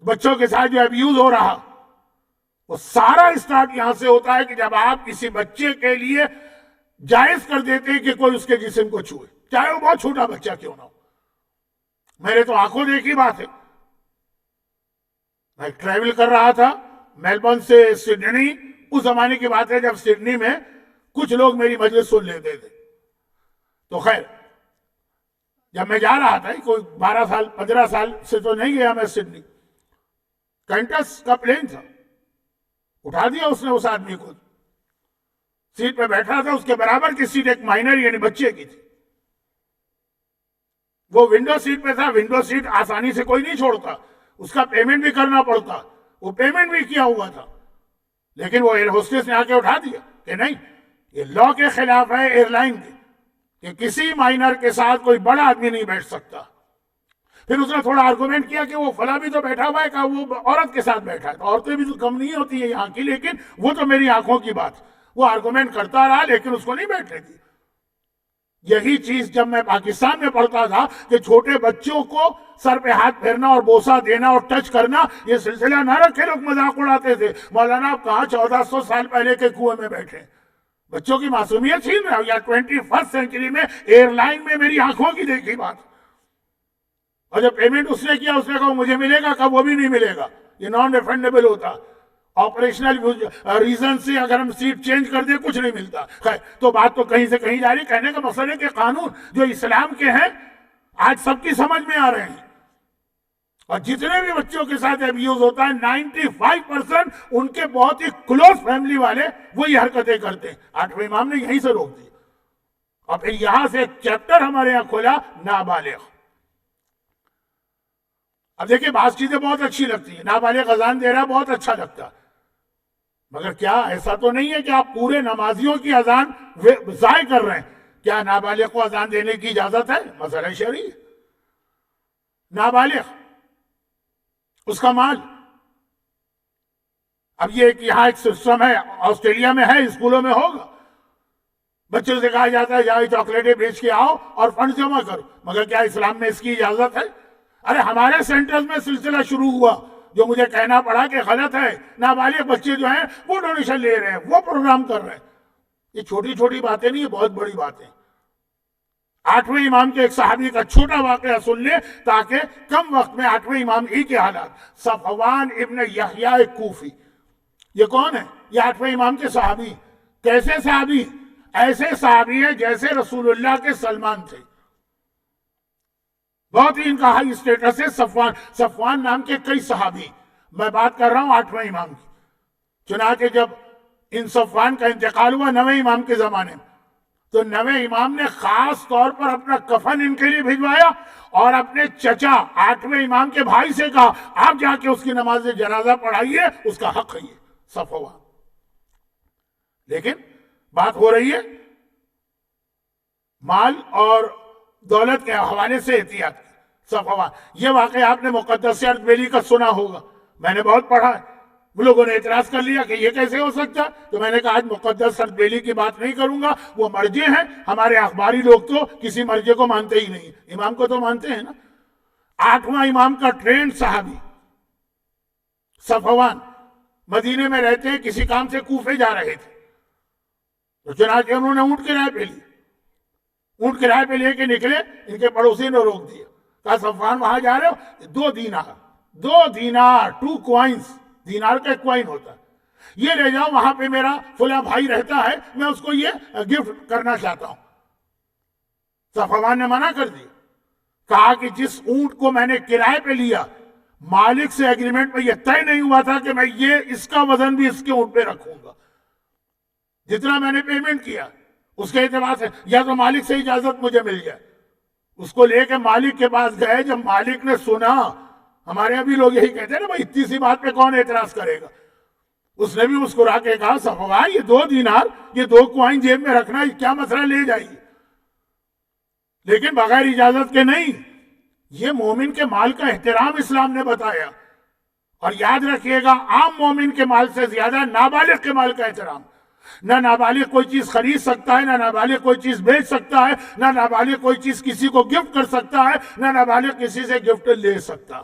بچوں کے ساتھ جو ابیوز ہو رہا، وہ سارا اسٹارٹ یہاں سے ہوتا ہے کہ جب آپ کسی بچے کے لیے جائز کر دیتے ہیں کہ کوئی اس کے جسم کو چھوئے، چاہے وہ بہت چھوٹا بچہ کیوں نہ ہو. میرے تو آنکھوں دیکھی بات ہے. میں ٹریول کر رہا تھا میلبورن سے سڈنی، اس زمانے کی بات ہے جب سڈنی میں کچھ لوگ میری مجلس سن لیتے تھے. تو خیر جب میں جا رہا تھا، کوئی 12 سال 15 سال سے تو نہیں گیا میں سڈنی، کینٹس کا پلین تھا، اٹھا دیا اس نے اس آدمی کو، سیٹ پہ بیٹھا تھا، اس کے برابر کی سیٹ ایک مائنر یعنی بچے کی تھی. وہ ونڈو سیٹ پہ تھا. ونڈو سیٹ آسانی سے کوئی نہیں چھوڑتا، اس کا پیمنٹ بھی کرنا پڑتا، وہ پیمنٹ بھی کیا ہوا تھا. لیکن وہ ایئر ہوسٹس نے آ کے اٹھا دیا کہ نہیں، یہ لا کے خلاف ہے ایئر لائن کے کہ کسی مائنر کے ساتھ کوئی بڑا آدمی نہیں بیٹھ سکتا. پھر اس نے تھوڑا آرگومنٹ کیا کہ وہ فلاں بھی تو بیٹھا ہوا ہے، کہ وہ عورت کے ساتھ بیٹھا ہے. تو عورتیں بھی تو کم نہیں ہوتی ہیں یہاں کی، لیکن وہ تو میری آنکھوں کی بات. وہ آرگومنٹ کرتا رہا لیکن اس کو نہیں بیٹھنے دی. یہی چیز جب میں پاکستان میں پڑھتا تھا کہ چھوٹے بچوں کو سر پہ ہاتھ پھیرنا اور بوسہ دینا اور ٹچ کرنا یہ سلسلہ نہ رکھے، لوگ مذاق اڑاتے تھے. مولانا آپ کہاں 1400 سال پہلے کے کنویں میں بیٹھے، بچوں کی معصومیت چھین رہے ہو، یا 21 سینچری میں ایئر لائن میں میری آنکھوں کی دیکھی بات. اور جب پیمنٹ اس نے کیا، اس نے کہا مجھے ملے گا، کہا وہ بھی نہیں ملے گا، یہ نان ریفنڈیبل ہوتا. آپریشنل ریزن سے اگر ہم سیٹ چینج کر دیں کچھ نہیں ملتا. خیر تو بات تو کہیں سے کہیں جاری. کہنے کا مقصد ہے کہ قانون جو اسلام کے ہیں آج سب کی سمجھ میں آ رہے ہیں. اور جتنے بھی بچوں کے ساتھ ابیوز ہوتا ہے 95% ان کے بہت ہی کلوز فیملی والے وہی حرکتیں کرتے ہیں. 8ویں امام نے یہیں سے روک دی. اور پھر یہاں سے ایک چیپٹر ہمارے یہاں کھولا، نابالغ. اب دیکھیں بعض چیزیں بہت اچھی لگتی ہیں، نابالغ اذان دے رہا بہت اچھا لگتا. مگر کیا ایسا تو نہیں ہے کہ آپ پورے نمازیوں کی اذان ضائع کر رہے ہیں؟ کیا نابالغ کو اذان دینے کی اجازت ہے؟ مسئلہ شرعی، نابالغ، اس کا مال۔ اب یہ یہاں ایک سسٹم ہے، آسٹریلیا میں ہے، اسکولوں میں ہوگا، بچوں سے کہا جاتا ہے جاؤ چاکلیٹیں بیچ کے آؤ اور فنڈ جمع کرو، مگر کیا اسلام میں اس کی اجازت ہے؟ ارے ہمارے سینٹرز میں سلسلہ شروع ہوا جو مجھے کہنا پڑا کہ غلط ہے، نابالغ بچے جو ہیں وہ ڈونیشن لے رہے ہیں، وہ پروگرام کر رہے ہیں۔ یہ چھوٹی چھوٹی باتیں نہیں، یہ بہت بڑی باتیں۔ 8ویں امام کے ایک صحابی کا چھوٹا واقعہ سن لیں تاکہ کم وقت میں 8ویں امام ہی کے حالات۔ صفوان ابن یحییٰ کوفی، یہ کون ہے؟ یہ 8ویں امام کے صحابی۔ کیسے صحابی؟ ایسے صحابی ہیں جیسے رسول اللہ کے سلمان تھے، بہت ہی ان کا ہائی اسٹیٹس ہے۔ صفوان نام کے کئی صحابی، میں بات کر رہا ہوں 8ویں امام کی۔ چنانچہ جب ان صفوان کا انتقال ہوا 9ویں امام کے زمانے میں، تو 9ویں امام نے خاص طور پر اپنا کفن ان کے لیے بھجوایا اور اپنے چچا 8ویں امام کے بھائی سے کہا آپ جا کے اس کی نماز جنازہ پڑھائیے، اس کا حق ہے یہ صفوان۔ لیکن بات ہو رہی ہے مال اور دولت کے حوالے سے احتیاط کی۔ صفوان، یہ واقعہ آپ نے مقدس اردبیلی کا سنا ہوگا، میں نے بہت پڑھا ہے۔ وہ لوگوں نے اعتراض کر لیا کہ یہ کیسے ہو سکتا، تو میں نے کہا آج مقدس اردبیلی کی بات نہیں کروں گا، وہ مرجع ہیں، ہمارے اخباری لوگ تو کسی مرجع کو مانتے ہی نہیں، امام کو تو مانتے ہیں نا۔ 8واں امام کا ٹرینڈ صحابی صفوان مدینے میں رہتے ہیں، کسی کام سے کوفے جا رہے تھے، تو چنانچہ انہوں نے اونٹ کرائے پہ لی، اونٹ کرائے پہ لے کے نکلے، ان کے پڑوسی نے روک دیا، کہا صفوان وہاں جا رہے ہو؟ 2 دینار 2 کوائنز، دینار کا ایک کوائن ہوتا ہے، یہ لے جاؤ، وہاں پہ میرا فلاں بھائی رہتا ہے، میں اس کو یہ گفٹ کرنا چاہتا ہوں۔ صفوان نے منع کر دیا، کہا کہ جس اونٹ کو میں نے کرائے پہ لیا، مالک سے ایگریمنٹ میں یہ طے نہیں ہوا تھا کہ میں یہ اس کا وزن بھی اس کے اونٹ پہ رکھوں گا، جتنا میں نے پیمنٹ کیا اس کے اعتبار سے، یا تو مالک سے اجازت مجھے مل جائے۔ اس کو لے کے مالک کے پاس گئے، جب مالک نے سنا، ہمارے ابھی لوگ یہی کہتے ہیں نا بھائی اتنی سی بات پہ کون اعتراض کرے گا، اس نے بھی مسکرا کے کہا صفوان یہ 2 دینار، یہ 2 کوائن جیب میں رکھنا، یہ کیا مسئلہ، لے جائیے، لیکن بغیر اجازت کے نہیں۔ یہ مومن کے مال کا احترام اسلام نے بتایا، اور یاد رکھیے گا عام مومن کے مال سے زیادہ نابالغ کے مال کا احترام۔ نہ نابالغ کوئی چیز خرید سکتا ہے، نہ نابالغ کوئی چیز بیچ سکتا ہے، نہ نابالغ کوئی چیز کسی کو گفٹ کر سکتا ہے، نہ نابالغ کسی سے گفٹ لے سکتا۔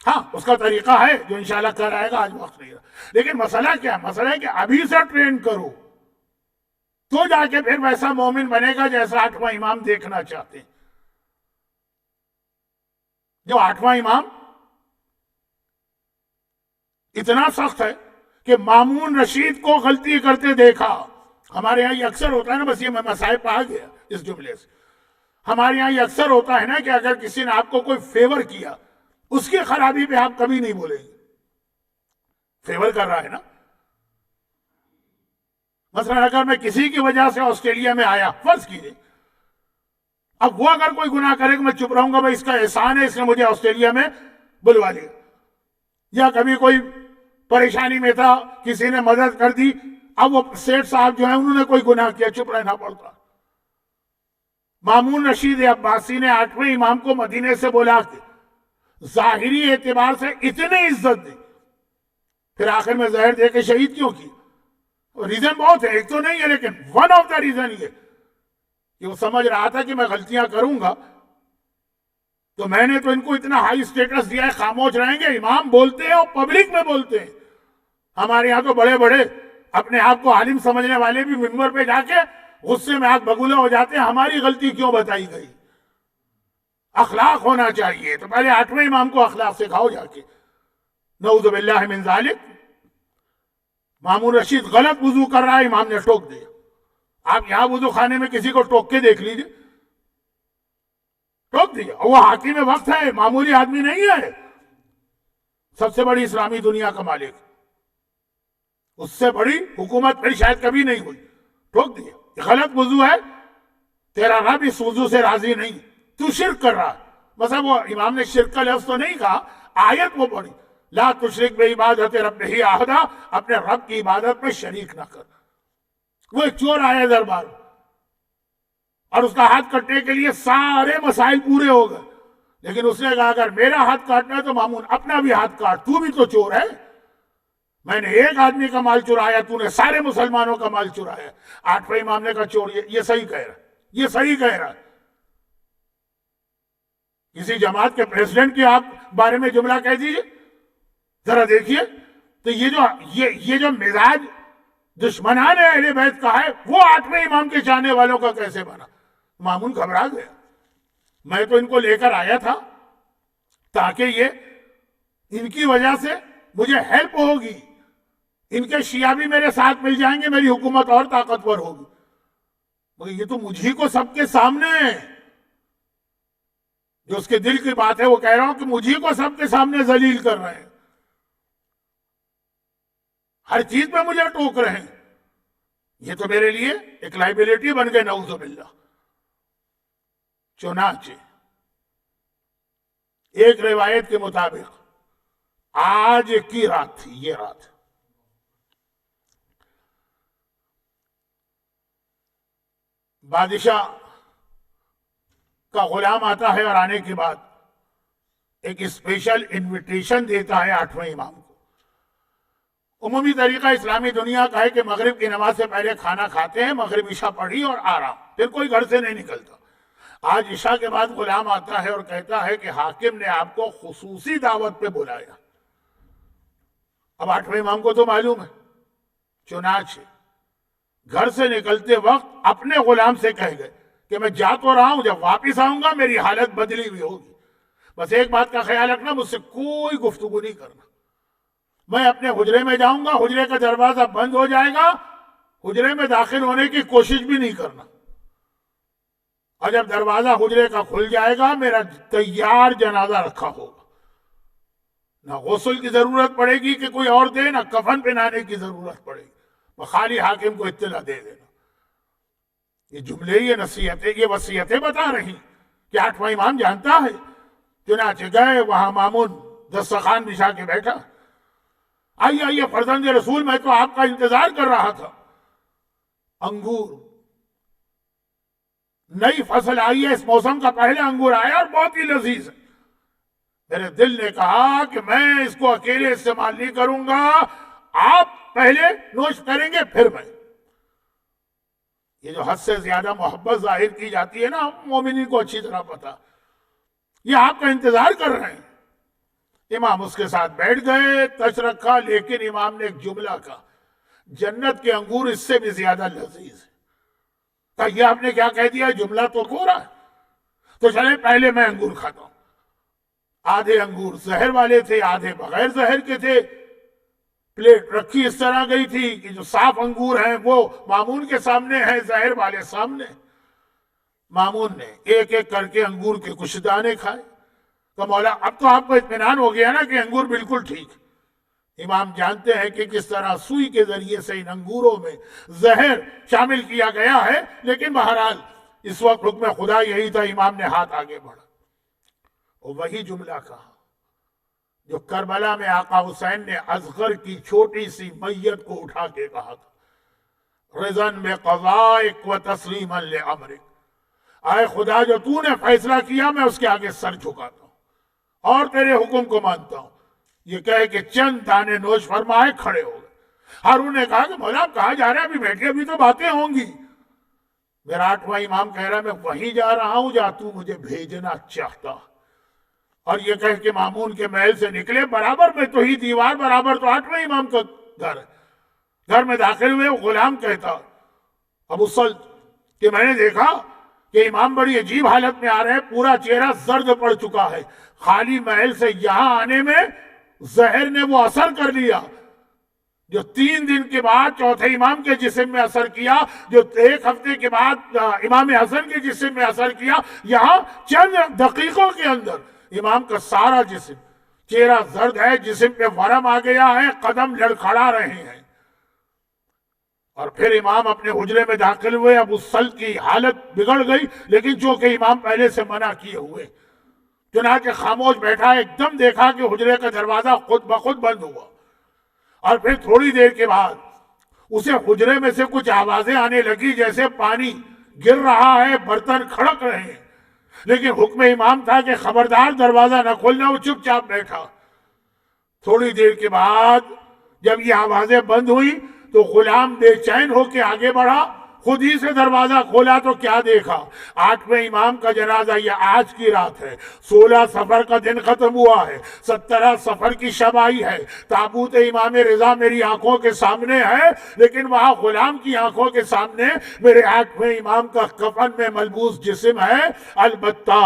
ہاں اس کا طریقہ ہے جو انشاءاللہ کر آئے گا، آج وقت نہیں رہا۔ لیکن مسئلہ کیا ہے؟ مسئلہ ہے کہ ابھی سے ٹرین کرو تو جا کے پھر ویسا مومن بنے گا جیسا 8واں امام دیکھنا چاہتے ہیں۔ جو 8واں امام اتنا سخت ہے کہ مامون رشید کو غلطی کرتے دیکھا۔ ہمارے یہاں یہ اکثر ہوتا ہے نا، بس یہ میں مصائب پہ آ گیا اس جملے سے، ہمارے یہاں یہ اکثر ہوتا ہے نا کہ اگر کسی نے آپ کو کوئی فیور کیا، اس کی خرابی پہ آپ کبھی نہیں بولیں گے، فیور کر رہا ہے نا۔ مثلا اگر میں کسی کی وجہ سے آسٹریلیا میں آیا، فرض کیجئے، اب وہ اگر کوئی گناہ کرے کہ میں چپ رہوں گا، بھائی اس کا احسان ہے اس نے مجھے آسٹریلیا میں بلوا لیا، یا کبھی کوئی پریشانی میں تھا کسی نے مدد کر دی، اب وہ سیٹ صاحب جو ہیں انہوں نے کوئی گناہ کیا، چپ رہنا پڑتا۔ مامون رشید عباسی نے 8ویں امام کو مدینے سے بولا کہ ظاہری اعتبار سے اتنی عزت دی، پھر آخر میں زہر دے کے شہید کیوں کی؟ ریزن بہت ہے، ایک تو نہیں ہے، لیکن ون آف دا ریزن یہ کہ وہ سمجھ رہا تھا کہ میں غلطیاں کروں گا تو میں نے تو ان کو اتنا ہائی اسٹیٹس دیا ہے، خاموش رہیں گے، امام بولتے ہیں اور پبلک میں بولتے ہیں۔ ہمارے یہاں تو بڑے بڑے اپنے آپ کو عالم سمجھنے والے بھی منبر پہ جا کے غصے میں آگ بگولے ہو جاتے ہیں، ہماری غلطی کیوں بتائی گئی؟ اخلاق ہونا چاہیے، تو پہلے 8ویں امام کو اخلاق سکھاؤ جا کے۔ نعوذ باللہ من ذالک، مامون رشید غلط وضو کر رہا ہے، امام نے ٹوک دیا۔ آپ یہاں وضو خانے میں کسی کو ٹوک کے دیکھ لیجئے، ٹوک دیا، وہ حاکم وقت ہے، معمولی آدمی نہیں ہے، سب سے بڑی اسلامی دنیا کا مالک، اس سے بڑی حکومت پھر شاید کبھی نہیں ہوئی، ٹوک دیا۔ یہ غلط وضو ہے، تیرا رب اس وضو سے راضی نہیں، تو شرک کر رہا ہے۔ مثلا وہ امام نے شرک کا لفظ تو نہیں کہا، آیت وہ پڑھی، لا تشرک بعبادت ربہ احدا، اپنے رب کی عبادت میں شریک نہ کر۔ وہ ایک چور آیا دربار اور اس کا ہاتھ کٹنے کے لیے سارے مسائل پورے ہو گئے، لیکن اس نے کہا اگر میرا ہاتھ کاٹنا ہے تو مامون اپنا بھی ہاتھ کاٹ، تو بھی تو چور ہے، میں نے ایک آدمی کا مال چرایا، تو نے سارے مسلمانوں کا مال چرایا۔ آٹھویں امام نے کہا چور یہ صحیح کہہ رہا، یہ صحیح کہہ رہا۔ کسی جماعت کے پریزیڈنٹ کے آپ بارے میں جملہ کہہ دیجئے، ذرا دیکھیے تو یہ جو مزاج دشمنان اہل بیت کا ہے وہ آٹھویں امام کے چاہنے والوں کا کیسے بنا؟ مامون گھبرا گیا۔ میں تو ان کو لے کر آیا تھا تاکہ ان کی وجہ سے مجھے ہیلپ ہوگی، ان کے شیعہ بھی میرے ساتھ مل جائیں گے، میری حکومت اور طاقتور ہوگی، مگر یہ تو مجھے کو سب کے سامنے ہے، جو اس کے دل کی بات ہے وہ کہہ رہا ہوں کہ مجھے کو سب کے سامنے ذلیل کر رہے ہیں، ہر چیز پہ مجھے ٹوک رہے ہیں، یہ تو میرے لیے ایک لائبلٹی بن گئے، نعوذ باللہ۔ چنانچہ ایک روایت کے مطابق آج کی رات تھی، یہ رات بادشاہ کا غلام آتا ہے اور آنے کے بعد ایک اسپیشل انویٹیشن دیتا ہے آٹھویں امام کو۔ عمومی طریقہ اسلامی دنیا کا ہے کہ مغرب کی نماز سے پہلے کھانا کھاتے ہیں، مغرب عشاء پڑھی اور آرام، پھر کوئی گھر سے نہیں نکلتا۔ آج عشاء کے بعد غلام آتا ہے اور کہتا ہے کہ حاکم نے آپ کو خصوصی دعوت پہ بلایا۔ اب آٹھویں امام کو تو معلوم ہے، چنانچہ گھر سے نکلتے وقت اپنے غلام سے کہہ گئے کہ میں جا تو رہا ہوں، جب واپس آؤں گا میری حالت بدلی ہوئی ہوگی، بس ایک بات کا خیال رکھنا، مجھ سے کوئی گفتگو نہیں کرنا، میں اپنے حجرے میں جاؤں گا، حجرے کا دروازہ بند ہو جائے گا، حجرے میں داخل ہونے کی کوشش بھی نہیں کرنا، اور جب دروازہ حجرے کا کھل جائے گا میرا تیار جنازہ رکھا ہوگا، نہ غسل کی ضرورت پڑے گی کہ کوئی اور دے، نہ کفن پہنانے کی ضرورت پڑے گی، وہ خالی حاکم کو اطلاع دے دینا۔ یہ جملے، یہ نصیحتیں، یہ وصیتیں بتا رہی کہ آٹھواں امام جانتا ہے۔ چنانچہ گئے، وہاں مامون دسترخوان بچھا کے بیٹھا، آئیے آئیے فرزند رسول، میں تو آپ کا انتظار کر رہا تھا، انگور، نئی فصل آئی ہے، اس موسم کا پہلا انگور آیا اور بہت ہی لذیذ ہے، میرے دل نے کہا کہ میں اس کو اکیلے استعمال نہیں کروں گا، آپ پہلے نوش کریں گے پھر میں۔ یہ جو حد سے زیادہ محبت ظاہر کی جاتی ہے نا، مومنین کو اچھی طرح پتا، یہ آپ کا انتظار کر رہے ہیں۔ امام اس کے ساتھ بیٹھ گئے، تچ رکھا، لیکن امام نے ایک جملہ کہا، جنت کے انگور اس سے بھی زیادہ لذیذ ہے۔ کہا یہ آپ نے کیا کہہ دیا، جملہ تو کورا ہے، تو چلے پہلے میں انگور کھاتا ہوں۔ آدھے انگور زہر والے تھے، آدھے بغیر زہر کے تھے، پلیٹ رکھی اس طرح گئی تھی کہ جو صاف انگور ہیں وہ مامون کے سامنے ہیں، زہر والے سامنے۔ مامون نے ایک ایک کر کے انگور کے کچھ دانے کھائے، تو مولا اب تو آپ کو اطمینان ہو گیا نا کہ انگور بالکل ٹھیک۔ امام جانتے ہیں کہ کس طرح سوئی کے ذریعے سے ان انگوروں میں زہر شامل کیا گیا ہے، لیکن بہرحال اس وقت حکم خدا یہی تھا، امام نے ہاتھ آگے بڑھا اور وہی جملہ کہا جو کربلا میں آقا حسین نے اصغر کی چھوٹی سی میت کو اٹھا کے کہا تھا، رضن بقضائک و تسلیما لامرک، اے خدا جو تو نے فیصلہ کیا میں اس کے آگے سر جھکاتا ہوں اور تیرے حکم کو مانتا ہوں۔ یہ کہے کہ چند دانے نوش فرمائے، کھڑے ہو گئے۔ ہارون نے کہا کہ مولا آپ کہاں جا رہے ہیں، ابھی بیٹھے، ابھی تو باتیں ہوں گی۔ میرا آٹھواں امام کہہ رہا ہے میں وہیں جا رہا ہوں جہاں تو مجھے بھیجنا چاہتا۔ اور یہ کہہ کے مامون کے محل سے نکلے، برابر میں تو ہی دیوار، برابر تو آٹھویں امام کا گھر ہے۔ گھر میں داخل ہوئے، وہ غلام کہتا ابو سلط کہ میں نے دیکھا کہ امام بڑی عجیب حالت میں آ رہے ہیں، پورا چہرہ زرد پڑ چکا ہے، خالی محل سے یہاں آنے میں زہر نے وہ اثر کر لیا جو 3 دن کے بعد چوتھے امام کے جسم میں اثر کیا، جو 1 ہفتے کے بعد امام حسن کے جسم میں اثر کیا، یہاں چند دقیقوں کے اندر امام کا سارا جسم، چہرہ زرد ہے، جسم پہ ورم آ گیا ہے، قدم لڑکھڑا رہے ہیں۔ اور پھر امام اپنے حجرے میں داخل ہوئے، ابو سلط کی حالت بگڑ گئی، لیکن چونکہ امام پہلے سے منع کیے ہوئے، چنانچہ خاموش بیٹھا، ایک دم دیکھا کہ حجرے کا دروازہ خود بخود بند ہوا، اور پھر تھوڑی دیر کے بعد اسے حجرے میں سے کچھ آوازیں آنے لگی، جیسے پانی گر رہا ہے، برتن کھڑک رہے ہیں، لیکن حکم امام تھا کہ خبردار دروازہ نہ کھولنا۔ وہ چپ چاپ بیٹھا۔ تھوڑی دیر کے بعد جب یہ آوازیں بند ہوئی تو غلام بے چین ہو کے آگے بڑھا، خود ہی سے دروازہ کھولا تو کیا دیکھا، 8ویں امام کا جنازہ۔ یہ آج کی رات ہے، 16 صفر کا دن ختم ہوا ہے، 17 صفر کی شب آئی ہے، تابوت امام رضا میری آنکھوں کے سامنے ہے، لیکن وہاں غلام کی آنکھوں کے سامنے میرے 8ویں امام کا کفن میں ملبوس جسم ہے۔ البتہ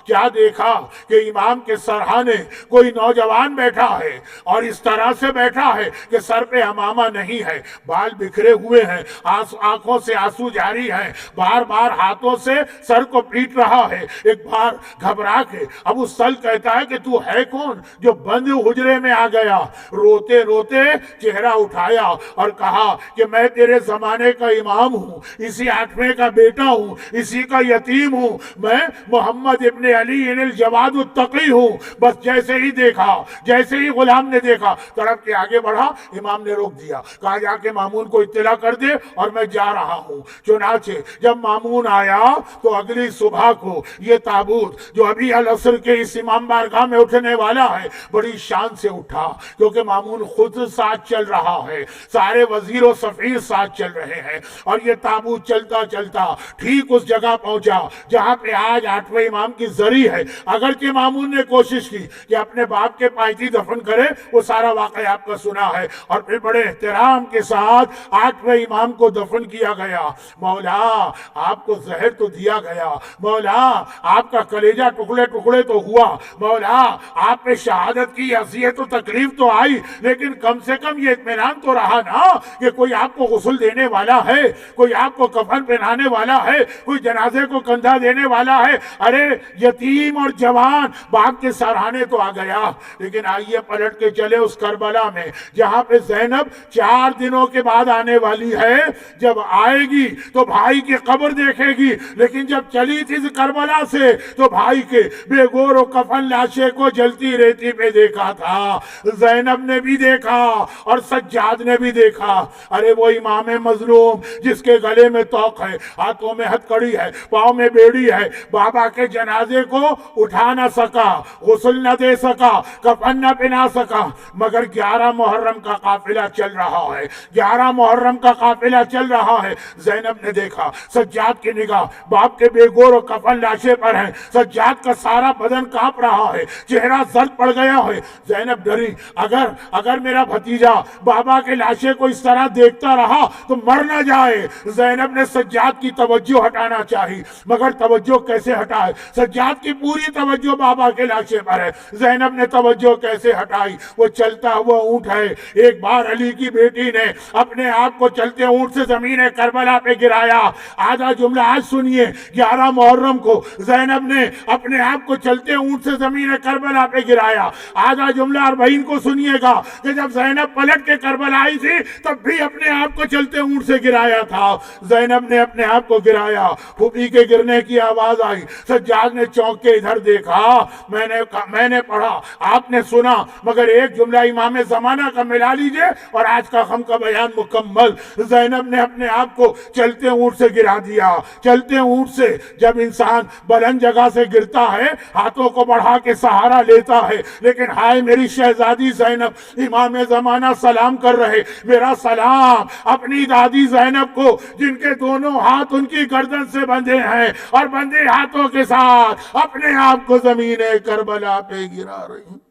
کیا دیکھا کہ امام کے سرہانے کوئی نوجوان بیٹھا ہے، اور اس طرح سے بیٹھا ہے کہ سر پہ عمامہ نہیں ہے، بال بکھرے ہوئے ہیں، آنکھوں سے آنسو جاری ہے، بار بار ہاتھوں سے سر کو پیٹ رہا ہے۔ ایک بار گھبرا کے ابو سل کہتا ہے کہ تو ہے کون جو بند حجرے میں آ گیا؟ روتے روتے چہرہ اٹھایا اور کہا کہ میں تیرے زمانے کا امام ہوں، اسی 8ویں کا بیٹا ہوں، اسی کا یتیم ہوں، میں محمد ابن علی الجواد التقی ہوں۔ بس جیسے ہی دیکھا، جیسے ہی غلام نے دیکھا، تڑپ کے آگے بڑھا۔ امام نے روک دیا، کہا جا کے مامون کو اطلاع کر دے اور میں جا رہا ہوں۔ چنانچہ جب مامون آیا تو اگلی صبح کو یہ تابوت جو ابھی العصر کے اس امام بارگاہ میں اٹھنے والا ہے، بڑی شان سے اٹھا، کیونکہ مامون خود ساتھ چل رہا ہے، سارے وزیر و سفیر ساتھ چل رہے ہیں، اور یہ تابوت چلتا چلتا ٹھیک اس جگہ پہنچا جہاں پہ آج 8ویں امام کی زری ہے۔ اگرچہ مامون نے کوشش کی کہ اپنے باپ کے پائتی دفن کرے، وہ سارا واقعہ آپ کا سنا ہے، اور پھر بڑے احترام کے ساتھ 8ویں امام کو دفن کیا گیا۔ مولا آپ کو زہر تو دیا گیا، مولا آپ کا کلیجہ ٹکڑے ٹکڑے تو ہوا، مولا آپ پہ شہادت کی اذیت و تکلیف تو آئی، لیکن کم سے کم یہ اطمینان تو رہا نا کہ کوئی آپ کو غسل دینے والا ہے، کوئی آپ کو کفن پہنانے والا ہے، کوئی جنازے کو کندھا دینے والا ہے۔ ارے یتیم اور جوان باپ کے سرہانے تو آ گیا، لیکن آئیے پلٹ کے چلے اس کربلا میں جہاں پہ زینب 4 دنوں کے بعد آنے والی ہے۔ جب آئے گی تو بھائی کی قبر دیکھے گی، لیکن جب چلی تھی کربلا سے تو بھائی کے بے گور و کفن لاشے کو جلتی ریتی پہ دیکھا تھا۔ زینب نے بھی دیکھا اور سجاد نے بھی دیکھا۔ ارے وہ امام مظلوم جس کے گلے میں توق ہے، ہاتھوں میں ہتھکڑی ہے، پاؤں میں بیڑی ہے، بابا کے جنازے کو اٹھا نہ سکا، غسل نہ دے سکا، کفن نہ پہنا سکا، مگر 11 محرم کا قافلہ چل رہا ہے، 11 محرم کا قافلہ چل رہا ہے۔ زینب نے دیکھا، سجاد کی نگاہ باپ کے بے گور و کفن لاشے پر ہے، سجاد کا سارا بدن کانپ رہا ہے، چہرہ زرد پڑ گیا ہے۔ زینب ڈری، اگر میرا بھتیجا بابا کے لاشے کو اس طرح دیکھتا رہا تو مر نہ جائے۔ زینب نے سجاد کی توجہ ہٹانا چاہی، مگر توجہ کیسے ہٹائے؟ سجاد کی پوری توجہ بابا کے لاشے پر ہے، زینب نے توجہ کیسے ہٹائی؟ وہ چلتا ہوا اونٹ ہے۔ ایک بار علی کی بیٹی نے اپنے آپ کو چلتے اونٹ سے زمین کربلا پہ گرایا۔ آدھا جملہ آج سنیے، 11 محرم کو زینب نے اپنے آپ کو چلتے اونٹ سے زمین کربلا پہ گرایا۔ آدھا جملہ 40 کو سنیے گا کہ جب زینب پلٹ کے کربلا آئی تھی تب بھی اپنے آپ کو چلتے اونٹ سے گرایا تھا۔ زینب نے اپنے آپ کو گرایا، پھوپھی کے گرنے کی آواز آئی، سجاد نے چونک کے ادھر دیکھا، میں نے پڑھا، آپ نے سنا، مگر ایک جملہ امام زمانہ کا ملا لیجئے اور آج کا ہم کا بیان مکمل۔ زینب نے اپنے آپ کو چلتے اونٹ سے گرا دیا۔ چلتے اونٹ سے جب انسان بلند جگہ سے گرتا ہے ہاتھوں کو بڑھا کے سہارا لیتا ہے، لیکن ہائے میری شہزادی زینب، امام زمانہ سلام کر رہے، میرا سلام اپنی دادی زینب کو جن کے دونوں ہاتھ ان کی گردن سے بندھے ہیں اور بندھے ہاتھوں کے ساتھ اپنے آپ کو زمین کربلا پہ گرا رہی ہیں۔